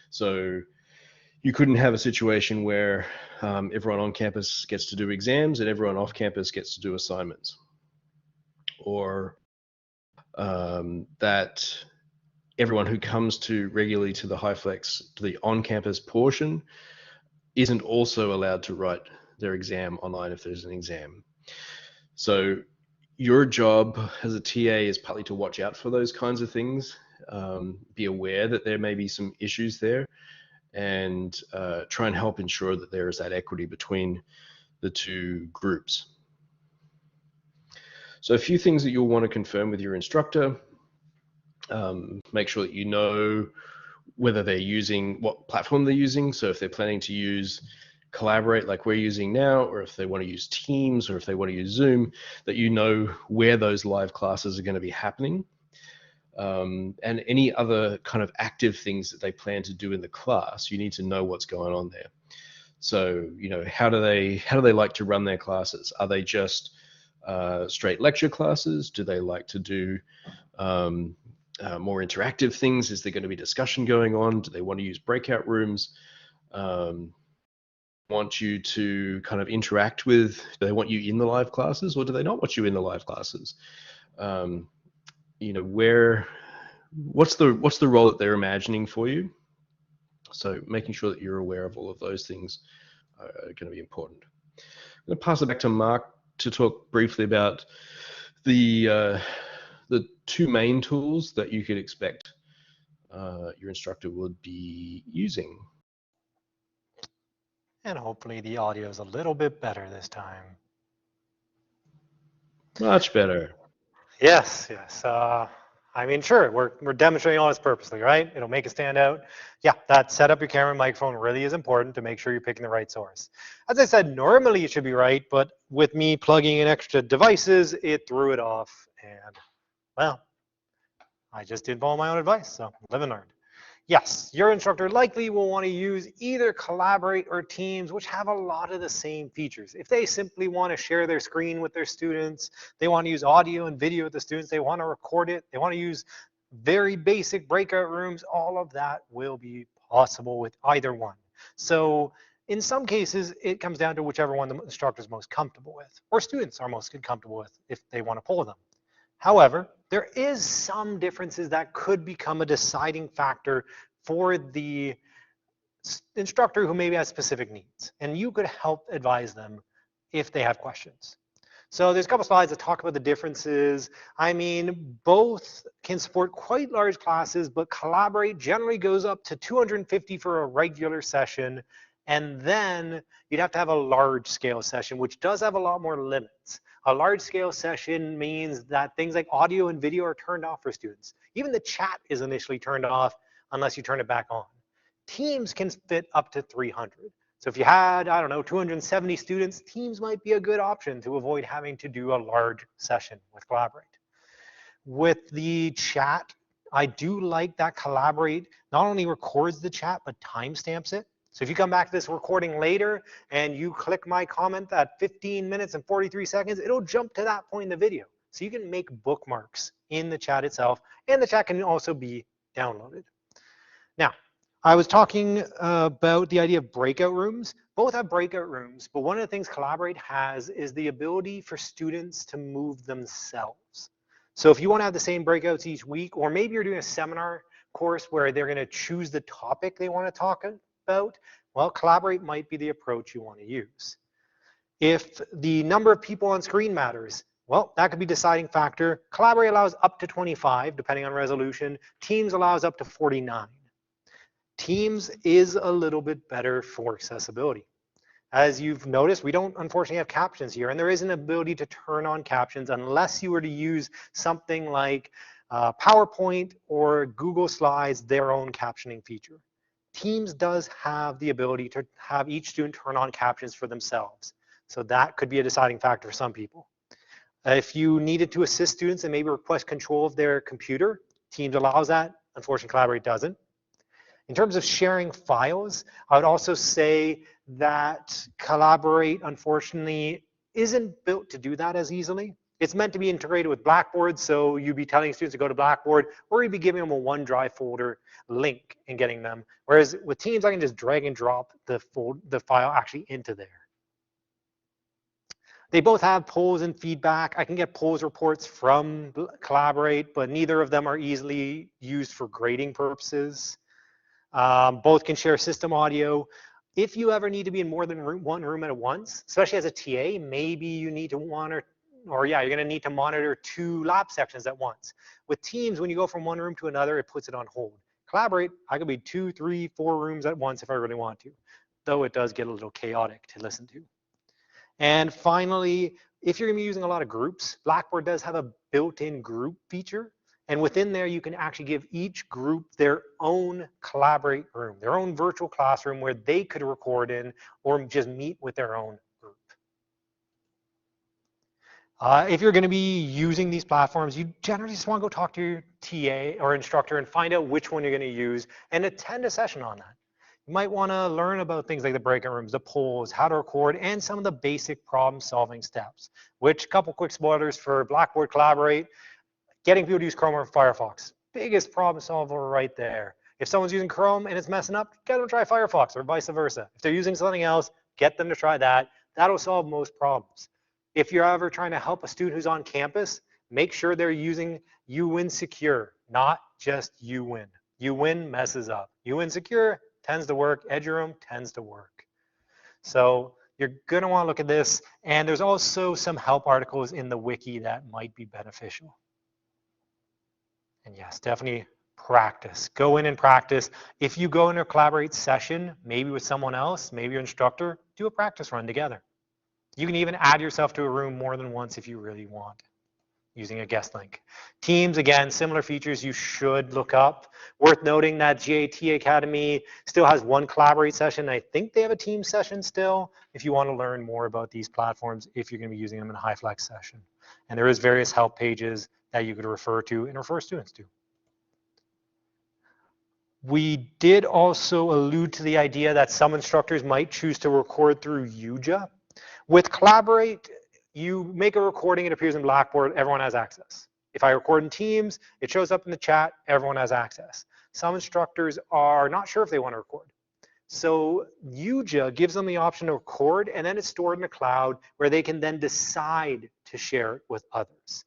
So you couldn't have a situation where everyone on campus gets to do exams and everyone off campus gets to do assignments. Or that everyone who comes regularly to the HyFlex, to the on-campus portion, isn't also allowed to write their exam online if there's an exam. So your job as a TA is partly to watch out for those kinds of things, be aware that there may be some issues there, and try and help ensure that there is that equity between the 2 groups. So a few things that you'll want to confirm with your instructor. Make sure that you know whether they're using, what platform they're using. So if they're planning to use Collaborate like we're using now, or if they want to use Teams, or if they want to use Zoom, that you know where those live classes are going to be happening. And any other kind of active things that they plan to do in the class, you need to know what's going on there. So, how do they like to run their classes? Are they just straight lecture classes? Do they like to do more interactive things? Is there going to be discussion going on? Do they want to use breakout rooms? Want you to kind of interact with, do they want you in the live classes, or do they not want you in the live classes? What's the role that they're imagining for you? So making sure that you're aware of all of those things are going to be important. I'm going to pass it back to Mark to talk briefly about the 2 main tools that you could expect your instructor would be using.
And hopefully the audio is a little bit better this time.
Much better.
Yes. I mean, sure, we're demonstrating all this purposely, right? It'll make it stand out. Yeah, that set up your camera and microphone really is important to make sure you're picking the right source. As I said, normally it should be right, but with me plugging in extra devices, it threw it off. And, well, I just didn't follow my own advice, so live and learn. Yes, your instructor likely will want to use either Collaborate or Teams, which have a lot of the same features. If they simply want to share their screen with their students, they want to use audio and video with the students, they want to record it, they want to use very basic breakout rooms, all of that will be possible with either one. So in some cases, it comes down to whichever one the instructor is most comfortable with, or students are most comfortable with if they want to pull them. However, there is some differences that could become a deciding factor for the instructor who maybe has specific needs, and you could help advise them if they have questions. So there's a couple slides that talk about the differences. I mean, both can support quite large classes, but Collaborate generally goes up to 250 for a regular session, And then you'd have to have a large scale session, which does have a lot more limits. A large scale session means that things like audio and video are turned off for students. Even the chat is initially turned off unless you turn it back on. Teams can fit up to 300. So if you had, I don't know, 270 students, Teams might be a good option to avoid having to do a large session with Collaborate. With the chat, I do like that Collaborate not only records the chat, but timestamps it. So if you come back to this recording later and you click my comment at 15 minutes and 43 seconds, it'll jump to that point in the video. So you can make bookmarks in the chat itself, and the chat can also be downloaded. Now, I was talking about the idea of breakout rooms. Both have breakout rooms, but one of the things Collaborate has is the ability for students to move themselves. So if you want to have the same breakouts each week, or maybe you're doing a seminar course where they're going to choose the topic they want to talk about, well, Collaborate might be the approach you want to use. If the number of people on screen matters, well, that could be a deciding factor. Collaborate allows up to 25, depending on resolution. Teams allows up to 49. Teams is a little bit better for accessibility. As you've noticed, we don't unfortunately have captions here, and there is an ability to turn on captions unless you were to use something like PowerPoint or Google Slides, their own captioning feature. Teams does have the ability to have each student turn on captions for themselves. So that could be a deciding factor for some people. If you needed to assist students and maybe request control of their computer, Teams allows that. Unfortunately, Collaborate doesn't. In terms of sharing files, I would also say that Collaborate, unfortunately, isn't built to do that as easily. It's meant to be integrated with Blackboard, so you'd be telling students to go to Blackboard, or you'd be giving them a OneDrive folder link and getting them. Whereas with Teams, I can just drag and drop the file actually into there. They both have polls and feedback. I can get polls reports from Collaborate, but neither of them are easily used for grading purposes. Both can share system audio. If you ever need to be in more than one room at once, especially as a TA, maybe you need to monitor, or yeah, you're going to need to monitor 2 lab sections at once. With Teams, when you go from one room to another, it puts it on hold. Collaborate, I could be 2, 3, 4 rooms at once if I really want to, though it does get a little chaotic to listen to. And finally, if you're going to be using a lot of groups, Blackboard does have a built-in group feature. And within there, you can actually give each group their own Collaborate room, their own virtual classroom where they could record in or just meet with their own group. If you're going to be using these platforms, you generally just want to go talk to your TA or instructor and find out which one you're going to use and attend a session on that. You might want to learn about things like the breakout rooms, the polls, how to record, and some of the basic problem-solving steps, which, couple quick spoilers for Blackboard Collaborate, getting people to use Chrome or Firefox. Biggest problem solver right there. If someone's using Chrome and it's messing up, get them to try Firefox or vice versa. If they're using something else, get them to try that. That'll solve most problems. If you're ever trying to help a student who's on campus, make sure they're using UWin Secure, not just UWin. UWin messes up. UWin Secure tends to work. Eduroam tends to work. So you're going to want to look at this. And there's also some help articles in the wiki that might be beneficial. And yes, definitely practice. Go in and practice. If you go in a Collaborate session, maybe with someone else, maybe your instructor, do a practice run together. You can even add yourself to a room more than once if you really want, using a guest link. Teams, again, similar features you should look up. Worth noting that GATacademy still has one Collaborate session. I think they have a team session still if you want to learn more about these platforms if you're going to be using them in a high flex session. And there is various help pages that you could refer to and refer students to. We did also allude to the idea that some instructors might choose to record through UJA. With Collaborate, you make a recording, it appears in Blackboard, everyone has access. If I record in Teams, it shows up in the chat, everyone has access. Some instructors are not sure if they want to record. So UJA gives them the option to record, and then it's stored in the cloud where they can then decide to share it with others.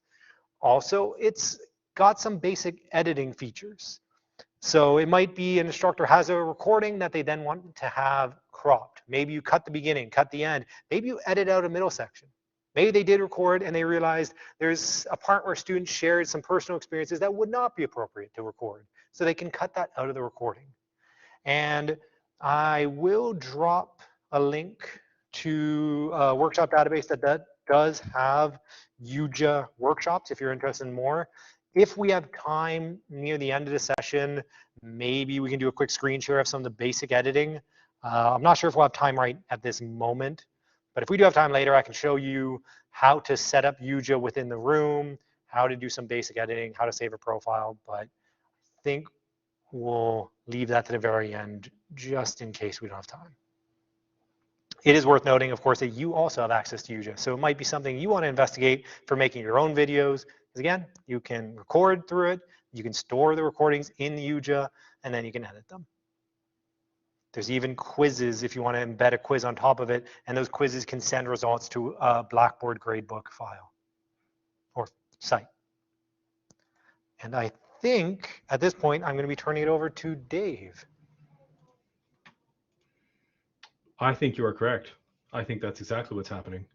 Also, it's got some basic editing features. So it might be an instructor has a recording that they then want to have cropped. Maybe you cut the beginning, cut the end. Maybe you edit out a middle section. Maybe they did record and they realized there's a part where students shared some personal experiences that would not be appropriate to record. So they can cut that out of the recording. And I will drop a link to a workshop database that does have UJA workshops if you're interested in more. If we have time near the end of the session, maybe we can do a quick screen share of some of the basic editing. I'm not sure if we'll have time right at this moment, but if we do have time later, I can show you how to set up UJA within the room, how to do some basic editing, how to save a profile, but I think we'll leave that to the very end just in case we don't have time. It is worth noting, of course, that you also have access to UJA. So it might be something you want to investigate for making your own videos. Because again, you can record through it, you can store the recordings in UJA, and then you can edit them. There's even quizzes if you want to embed a quiz on top of it, and those quizzes can send results to a Blackboard gradebook file or site. And I think at this point, I'm going to be turning it over to Dave.
I think you are correct. I think that's exactly what's happening.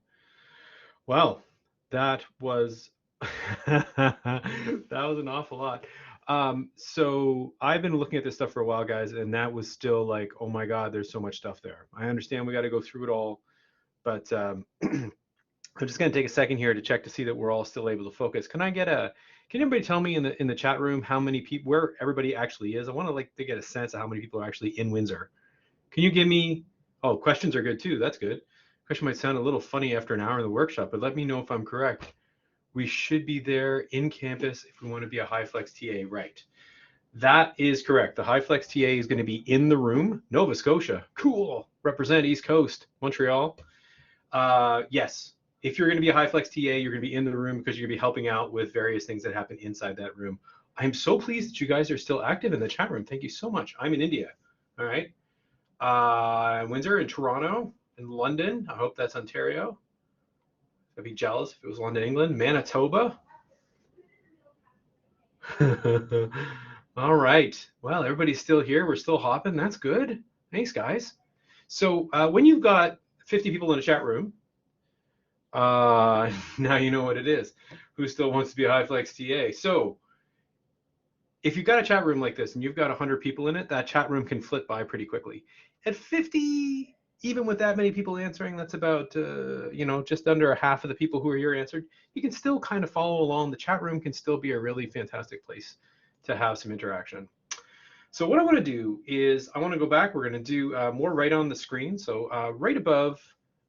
Well, that was that was an awful lot. So I've been looking at this stuff for a while, guys, and that was still like, oh my God, there's so much stuff there. I understand we got to go through it all, but I'm just going to take a second here to check to see that we're all still able to focus. Can anybody tell me in the chat room how many people, where everybody actually is? I want to get a sense of how many people are actually in Windsor. Can you give me? Oh, questions are good too. That's good. Question might sound a little funny after an hour of the workshop, but let me know if I'm correct. We should be there in campus if we want to be a HighFlex TA, right? That is correct. The HighFlex TA is going to be in the room. Nova Scotia, cool. Represent East Coast, Montreal. Yes, if you're going to be a HighFlex TA, you're going to be in the room because you're going to be helping out with various things that happen inside that room. I'm so pleased that you guys are still active in the chat room. Thank you so much. I'm in India. All right. Windsor, in Toronto, in London. I hope that's Ontario. I'd be jealous if it was London, England. Manitoba. All right. Well, everybody's still here. We're still hopping. That's good. Thanks, guys. So when you've got 50 people in a chat room, now you know what it is. Who still wants to be a HighFlex TA? So if you've got a chat room like this and you've got 100 people in it, that chat room can flit by pretty quickly. At 50, even with that many people answering, that's about just under half of the people who are here answered. You can still kind of follow along. The chat room can still be a really fantastic place to have some interaction. So what I want to do is I want to go back. We're going to do more right on the screen. So right above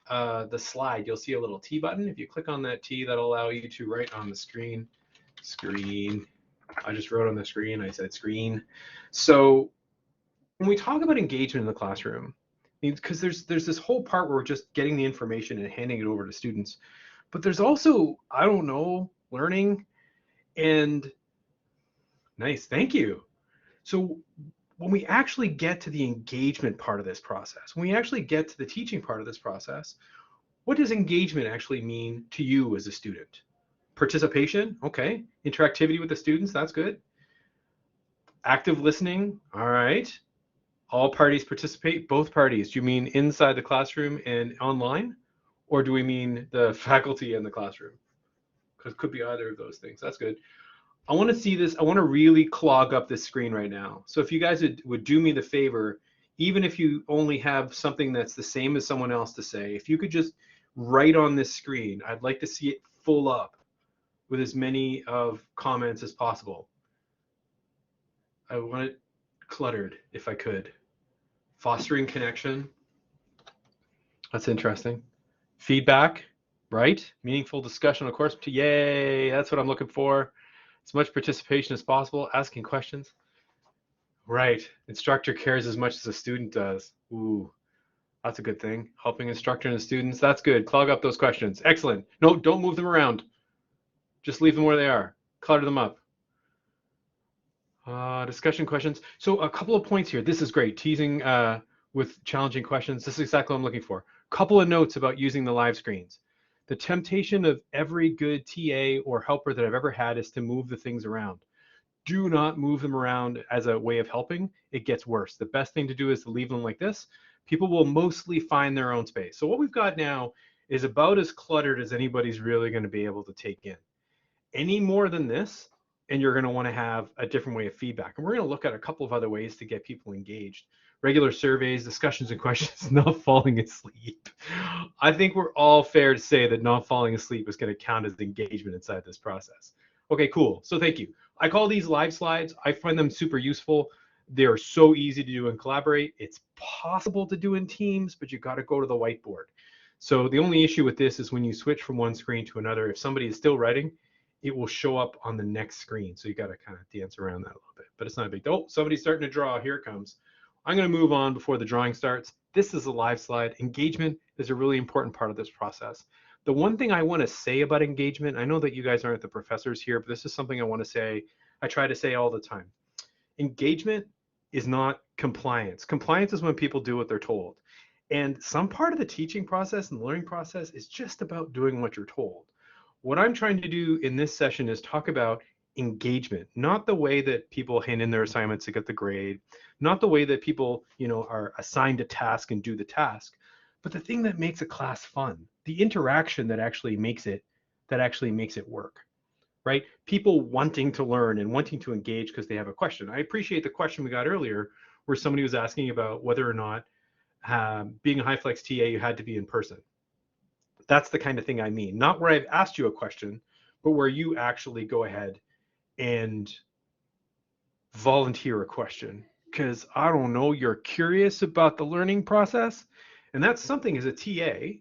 the slide, you'll see a little T button. If you click on that T, that'll allow you to write on the screen. I just wrote on the screen. I said screen. So when we talk about engagement in the classroom, because there's this whole part where we're just getting the information and handing it over to students, but there's also, I don't know, learning and nice, thank you. So when we actually get to the engagement part of this process, when we actually get to the teaching part of this process, what does engagement actually mean to you as a student? Participation, okay. Interactivity with the students, that's good. Active listening, all right. All parties participate, both parties. Do you mean inside the classroom and online? Or do we mean the faculty in the classroom? Because it could be either of those things. That's good. I want to see this. I want to really clog up this screen right now. So if you guys would do me the favor, even if you only have something that's the same as someone else to say, if you could just write on this screen, I'd like to see it full up with as many of comments as possible. I want it cluttered if I could. Fostering connection. That's interesting. Feedback, right? Meaningful discussion, of course. Yay, that's what I'm looking for. As much participation as possible, asking questions. Right, instructor cares as much as a student does. Ooh, that's a good thing. Helping instructor and the students, that's good. Clog up those questions. Excellent. No, don't move them around. Just leave them where they are. Clutter them up. Discussion questions. So a couple of points here. This is great. Teasing with challenging questions. This is exactly what I'm looking for. Couple of notes about using the live screens. The temptation of every good TA or helper that I've ever had is to move the things around. Do not move them around as a way of helping. It gets worse. The best thing to do is to leave them like this. People will mostly find their own space. So what we've got now is about as cluttered as anybody's really going to be able to take in. Any more than this, and you're going to want to have a different way of feedback. And we're going to look at a couple of other ways to get people engaged. regular surveys, discussions, and questions, not falling asleep. I think we're all fair to say that not falling asleep is going to count as engagement inside this process. Okay, cool. So thank you. I call these live slides. I find them super useful. They're so easy to do and collaborate. It's possible to do in Teams, but you got to go to the whiteboard. So the only issue with this is when you switch from one screen to another, if somebody is still writing, it will show up on the next screen. So you got to kind of dance around that a little bit, but it's not a big deal. Oh, somebody's starting to draw. Here it comes. I'm going to move on before the drawing starts. This is a live slide. Engagement is a really important part of this process. The one thing I want to say about engagement, I know that you guys aren't the professors here, but this is something I want to say, I try to say all the time. Engagement is not compliance. Compliance is when people do what they're told. And some part of the teaching process and the learning process is just about doing what you're told. What I'm trying to do in this session is talk about engagement, not the way that people hand in their assignments to get the grade, not the way that people, are assigned a task and do the task, but the thing that makes a class fun, the interaction that actually makes it work, right? People wanting to learn and wanting to engage because they have a question. I appreciate the question we got earlier where somebody was asking about whether or not being a HighFlex TA, you had to be in person. That's the kind of thing I mean, not where I've asked you a question, but where you actually go ahead and volunteer a question because I don't know, you're curious about the learning process. And that's something as a TA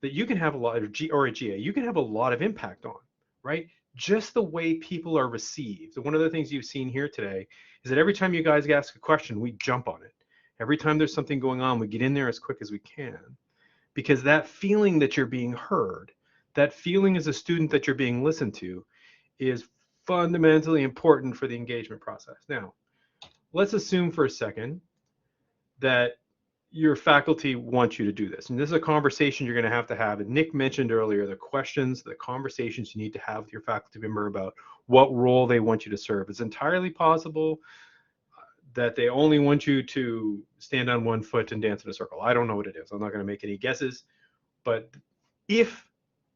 that you can have a lot of, or a GA, you can have a lot of impact on, right? Just the way people are received. One of the things you've seen here today is that every time you guys ask a question, we jump on it. Every time there's something going on, we get in there as quick as we can. Because that feeling that you're being heard, that feeling as a student that you're being listened to is fundamentally important for the engagement process. Now, let's assume for a second that your faculty wants you to do this. And this is a conversation you're going to have. And Nick mentioned earlier the questions, the conversations you need to have with your faculty member about what role they want you to serve. It's entirely possible that they only want you to stand on one foot and dance in a circle. I don't know what it is. I'm not going to make any guesses. But if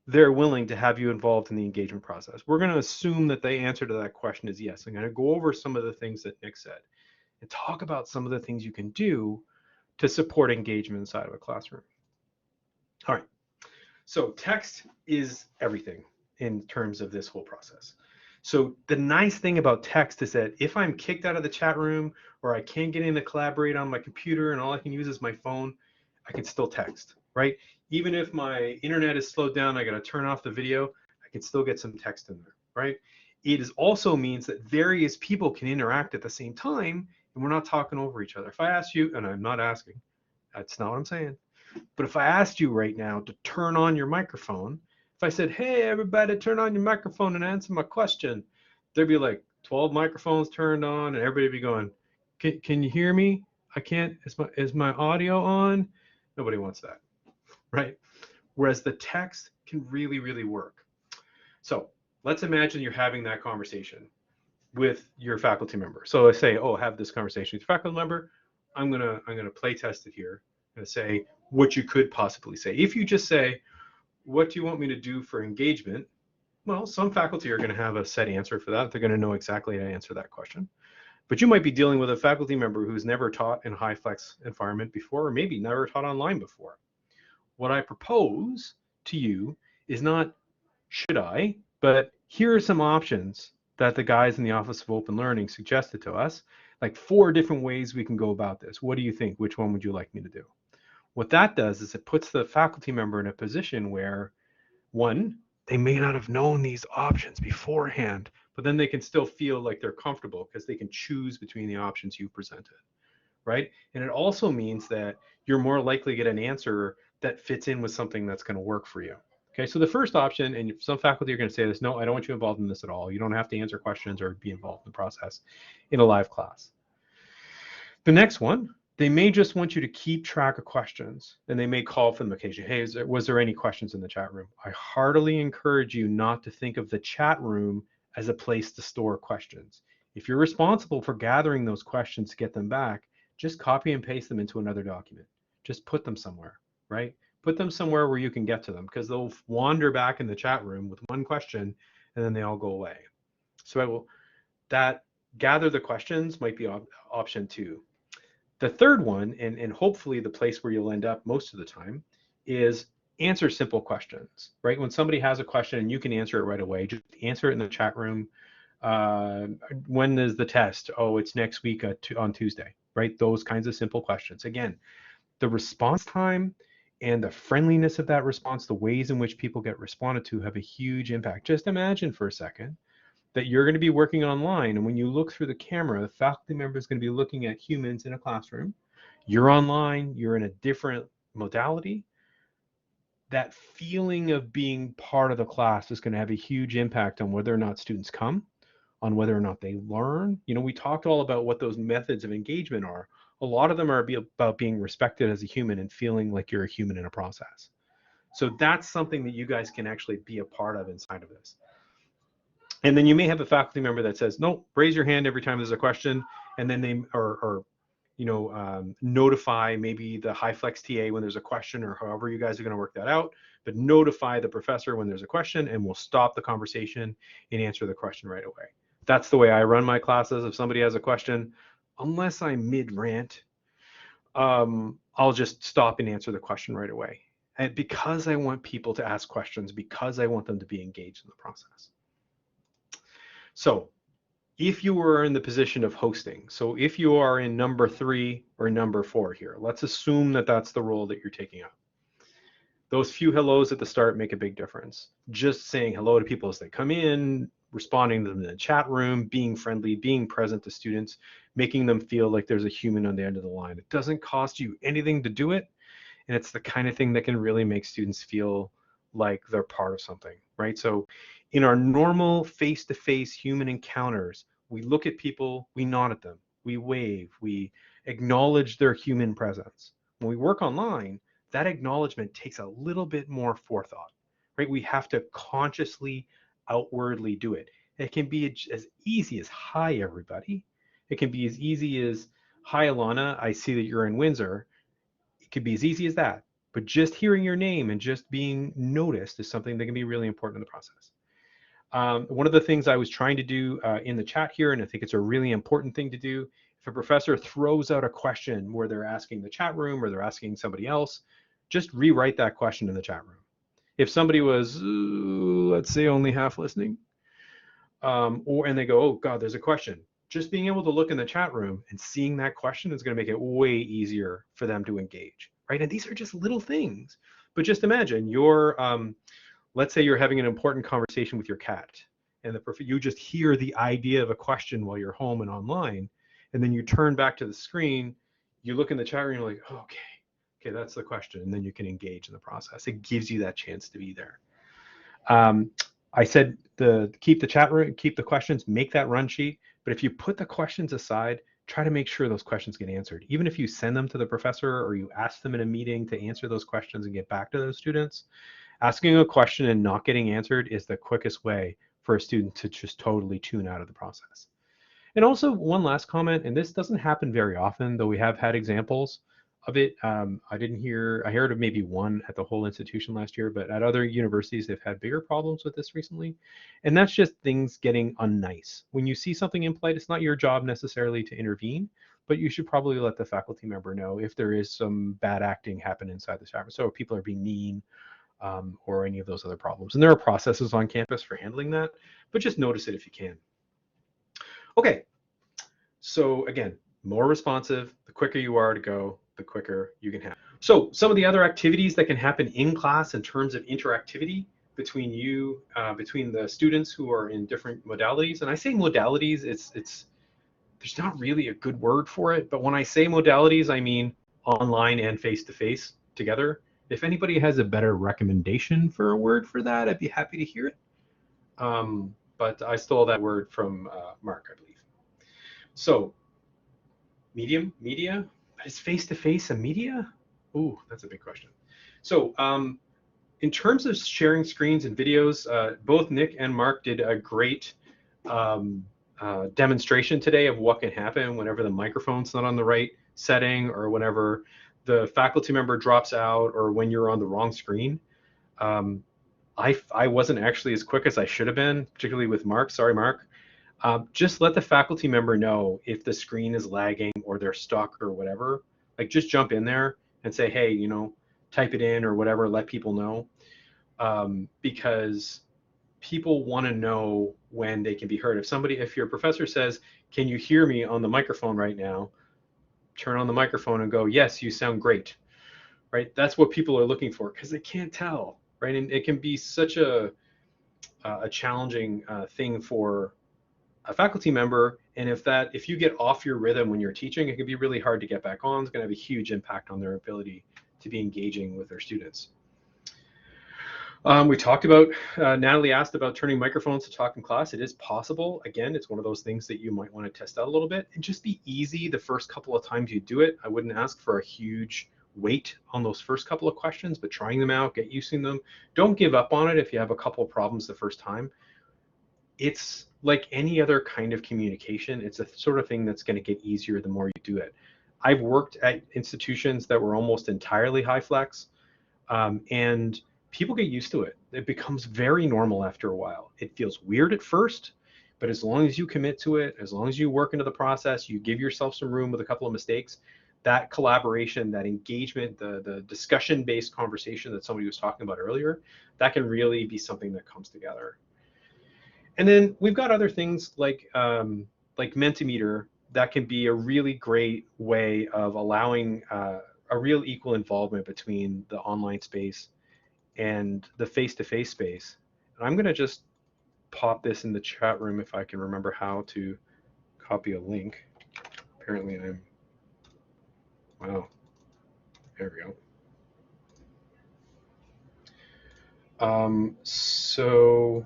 they're willing to have you involved in the engagement process, we're going to assume that the answer to that question is yes. I'm going to go over some of the things that Nick said and talk about some of the things you can do to support engagement inside of a classroom. All right. So text is everything in terms of this whole process. So the nice thing about text is that if I'm kicked out of the chat room or I can't get in to collaborate on my computer and all I can use is my phone, I can still text, right? Even if my internet is slowed down, I got to turn off the video, I can still get some text in there, right? It also means that various people can interact at the same time and we're not talking over each other. If I ask you, and I'm not asking, that's not what I'm saying, but if I asked you right now to turn on your microphone, if I said, hey, everybody, turn on your microphone and answer my question, there'd be like 12 microphones turned on and everybody would be going, can you hear me? I can't, is my audio on? Nobody wants that, right? Whereas the text can really, really work. So let's imagine you're having that conversation with your faculty member. So I say, oh, have this conversation with your faculty member. I'm gonna play test it here. I'm gonna say what you could possibly say. If you just say, what do you want me to do for engagement? Well, some faculty are going to have a set answer for that. They're going to know exactly how to answer that question. But you might be dealing with a faculty member who's never taught in a HighFlex environment before, or maybe never taught online before. What I propose to you is not should I, but here are some options that the guys in the Office of Open Learning suggested to us, like 4 different ways we can go about this. What do you think? Which one would you like me to do? What that does is it puts the faculty member in a position where, one, they may not have known these options beforehand, but then they can still feel like they're comfortable because they can choose between the options you presented, right? And it also means that you're more likely to get an answer that fits in with something that's going to work for you. Okay, so the first option, and some faculty are going to say this, no, I don't want you involved in this at all. You don't have to answer questions or be involved in the process in a live class. The next one, they may just want you to keep track of questions, and they may call for them occasionally. Hey, was there any questions in the chat room? I heartily encourage you not to think of the chat room as a place to store questions. If you're responsible for gathering those questions to get them back, just copy and paste them into another document. Just put them somewhere, right? Put them somewhere where you can get to them because they'll wander back in the chat room with one question and then they all go away. So gather the questions might be option 2. The third one, and hopefully the place where you'll end up most of the time, is answer simple questions, right? When somebody has a question and you can answer it right away, just answer it in the chat room. When is the test? Oh, it's next week on Tuesday, right? Those kinds of simple questions. Again, the response time and the friendliness of that response, the ways in which people get responded to, have a huge impact. Just imagine for a second that you're going to be working online, and when you look through the camera, the faculty member is going to be looking at humans in a classroom. You're online, you're in a different modality. That feeling of being part of the class is going to have a huge impact on whether or not students come, on whether or not they learn. You know, we talked all about what those methods of engagement are. A lot of them are about being respected as a human and feeling like you're a human in a process. So that's something that you guys can actually be a part of inside of this. And then you may have a faculty member that says, no, raise your hand every time there's a question, and then they notify maybe the high flex TA when there's a question, or however you guys are going to work that out, but notify the professor when there's a question, and we'll stop the conversation and answer the question right away. That's the way I run my classes. If somebody has a question, unless I'm mid-rant, I'll just stop and answer the question right away. And because I want people to ask questions, because I want them to be engaged in the process. So if you were in the position of hosting, so if you are in number 3 or number 4 here, let's assume that that's the role that you're taking up. Those few hellos at the start make a big difference. Just saying hello to people as they come in, responding to them in the chat room, being friendly, being present to students, making them feel like there's a human on the end of the line. It doesn't cost you anything to do it, and it's the kind of thing that can really make students feel like they're part of something, right? So in our normal face-to-face human encounters, we look at people, we nod at them, we wave, we acknowledge their human presence. When we work online, that acknowledgement takes a little bit more forethought, right? We have to consciously, outwardly do it. It can be as easy as, hi, everybody. It can be as easy as, hi, Alana, I see that you're in Windsor. It could be as easy as that. But just hearing your name and just being noticed is something that can be really important in the process. One of the things I was trying to do in the chat here, and I think it's a really important thing to do, if a professor throws out a question where they're asking the chat room or they're asking somebody else, just rewrite that question in the chat room. If somebody was, let's say, only half listening, and they go, oh God, there's a question, just being able to look in the chat room and seeing that question is going to make it way easier for them to engage, right? And these are just little things, but just imagine you're, let's say you're having an important conversation with your cat, and you just hear the idea of a question while you're home and online, and then you turn back to the screen, you look in the chat room, you're like, oh, okay, that's the question, and then you can engage in the process. It gives you that chance to be there. I said keep the chat room, keep the questions, make that run sheet, but if you put the questions aside, try to make sure those questions get answered. Even if you send them to the professor or you ask them in a meeting to answer those questions and get back to those students, asking a question and not getting answered is the quickest way for a student to just totally tune out of the process. And also one last comment, and this doesn't happen very often, though we have had examples of it. I heard of maybe one at the whole institution last year, but at other universities, they've had bigger problems with this recently. And that's just things getting unnice. When you see something impolite, it's not your job necessarily to intervene, but you should probably let the faculty member know if there is some bad acting happen inside the chat room. So if people are being mean, or any of those other problems. And there are processes on campus for handling that, but just notice it if you can. Okay, so again, more responsive, the quicker you are to go, the quicker you can have. So some of the other activities that can happen in class in terms of interactivity between you, between the students who are in different modalities, and I say modalities, there's not really a good word for it, but when I say modalities, I mean online and face-to-face together. If anybody has a better recommendation for a word for that, I'd be happy to hear it. But I stole that word from Mark, I believe. So, media, but is face-to-face a media? Ooh, that's a big question. So, in terms of sharing screens and videos, both Nick and Mark did a great demonstration today of what can happen whenever the microphone's not on the right setting, or whenever the faculty member drops out, or when you're on the wrong screen. I wasn't actually as quick as I should have been, particularly with Mark. Sorry, Mark. just let the faculty member know if the screen is lagging or they're stuck or whatever. Like just jump in there and say, hey, you know, type it in or whatever, let people know. Because people want to know when they can be heard. If your professor says, can you hear me on the microphone right now? Turn on the microphone and go, yes, you sound great, right? That's what people are looking for because they can't tell, right? And it can be such a challenging thing for a faculty member. And if you get off your rhythm when you're teaching, it can be really hard to get back on. It's going to have a huge impact on their ability to be engaging with their students. We talked about, Natalie asked about turning microphones to talk in class. It is possible. Again, it's one of those things that you might want to test out a little bit and just be easy the first couple of times you do it. I wouldn't ask for a huge weight on those first couple of questions, but trying them out, get used to them. Don't give up on it if you have a couple of problems the first time. It's like any other kind of communication. It's a sort of thing that's going to get easier the more you do it. I've worked at institutions that were almost entirely high flex, and people get used to it. It becomes very normal after a while. It feels weird at first, but as long as you commit to it, as long as you work into the process, you give yourself some room with a couple of mistakes, that collaboration, that engagement, the discussion-based conversation that somebody was talking about earlier, that can really be something that comes together. And then we've got other things like Mentimeter that can be a really great way of allowing a real equal involvement between the online space and the face-to-face space. And I'm going to just pop this in the chat room if I can remember how to copy a link. Apparently wow, there we go. So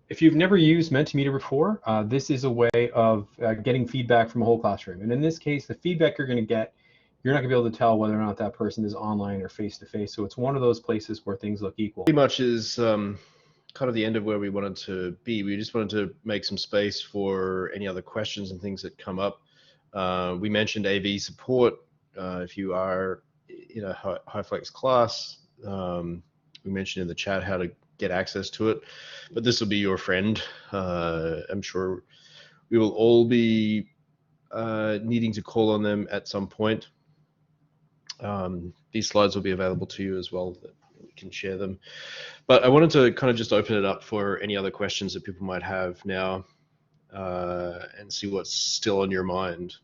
if you've never used Mentimeter before, this is a way of getting feedback from a whole classroom. And in this case, the feedback you're going to get, you're not going to be able to tell whether or not that person is online or face-to-face. So it's one of those places where things look equal.
Pretty much is kind of the end of where we wanted to be. We just wanted to make some space for any other questions and things that come up. We mentioned AV support. If you are in a high flex class, we mentioned in the chat how to get access to it, but this will be your friend. I'm sure we will all be needing to call on them at some point. These slides will be available to you as well, that we can share them. But I wanted to kind of just open it up for any other questions that people might have now, and see what's still on your mind.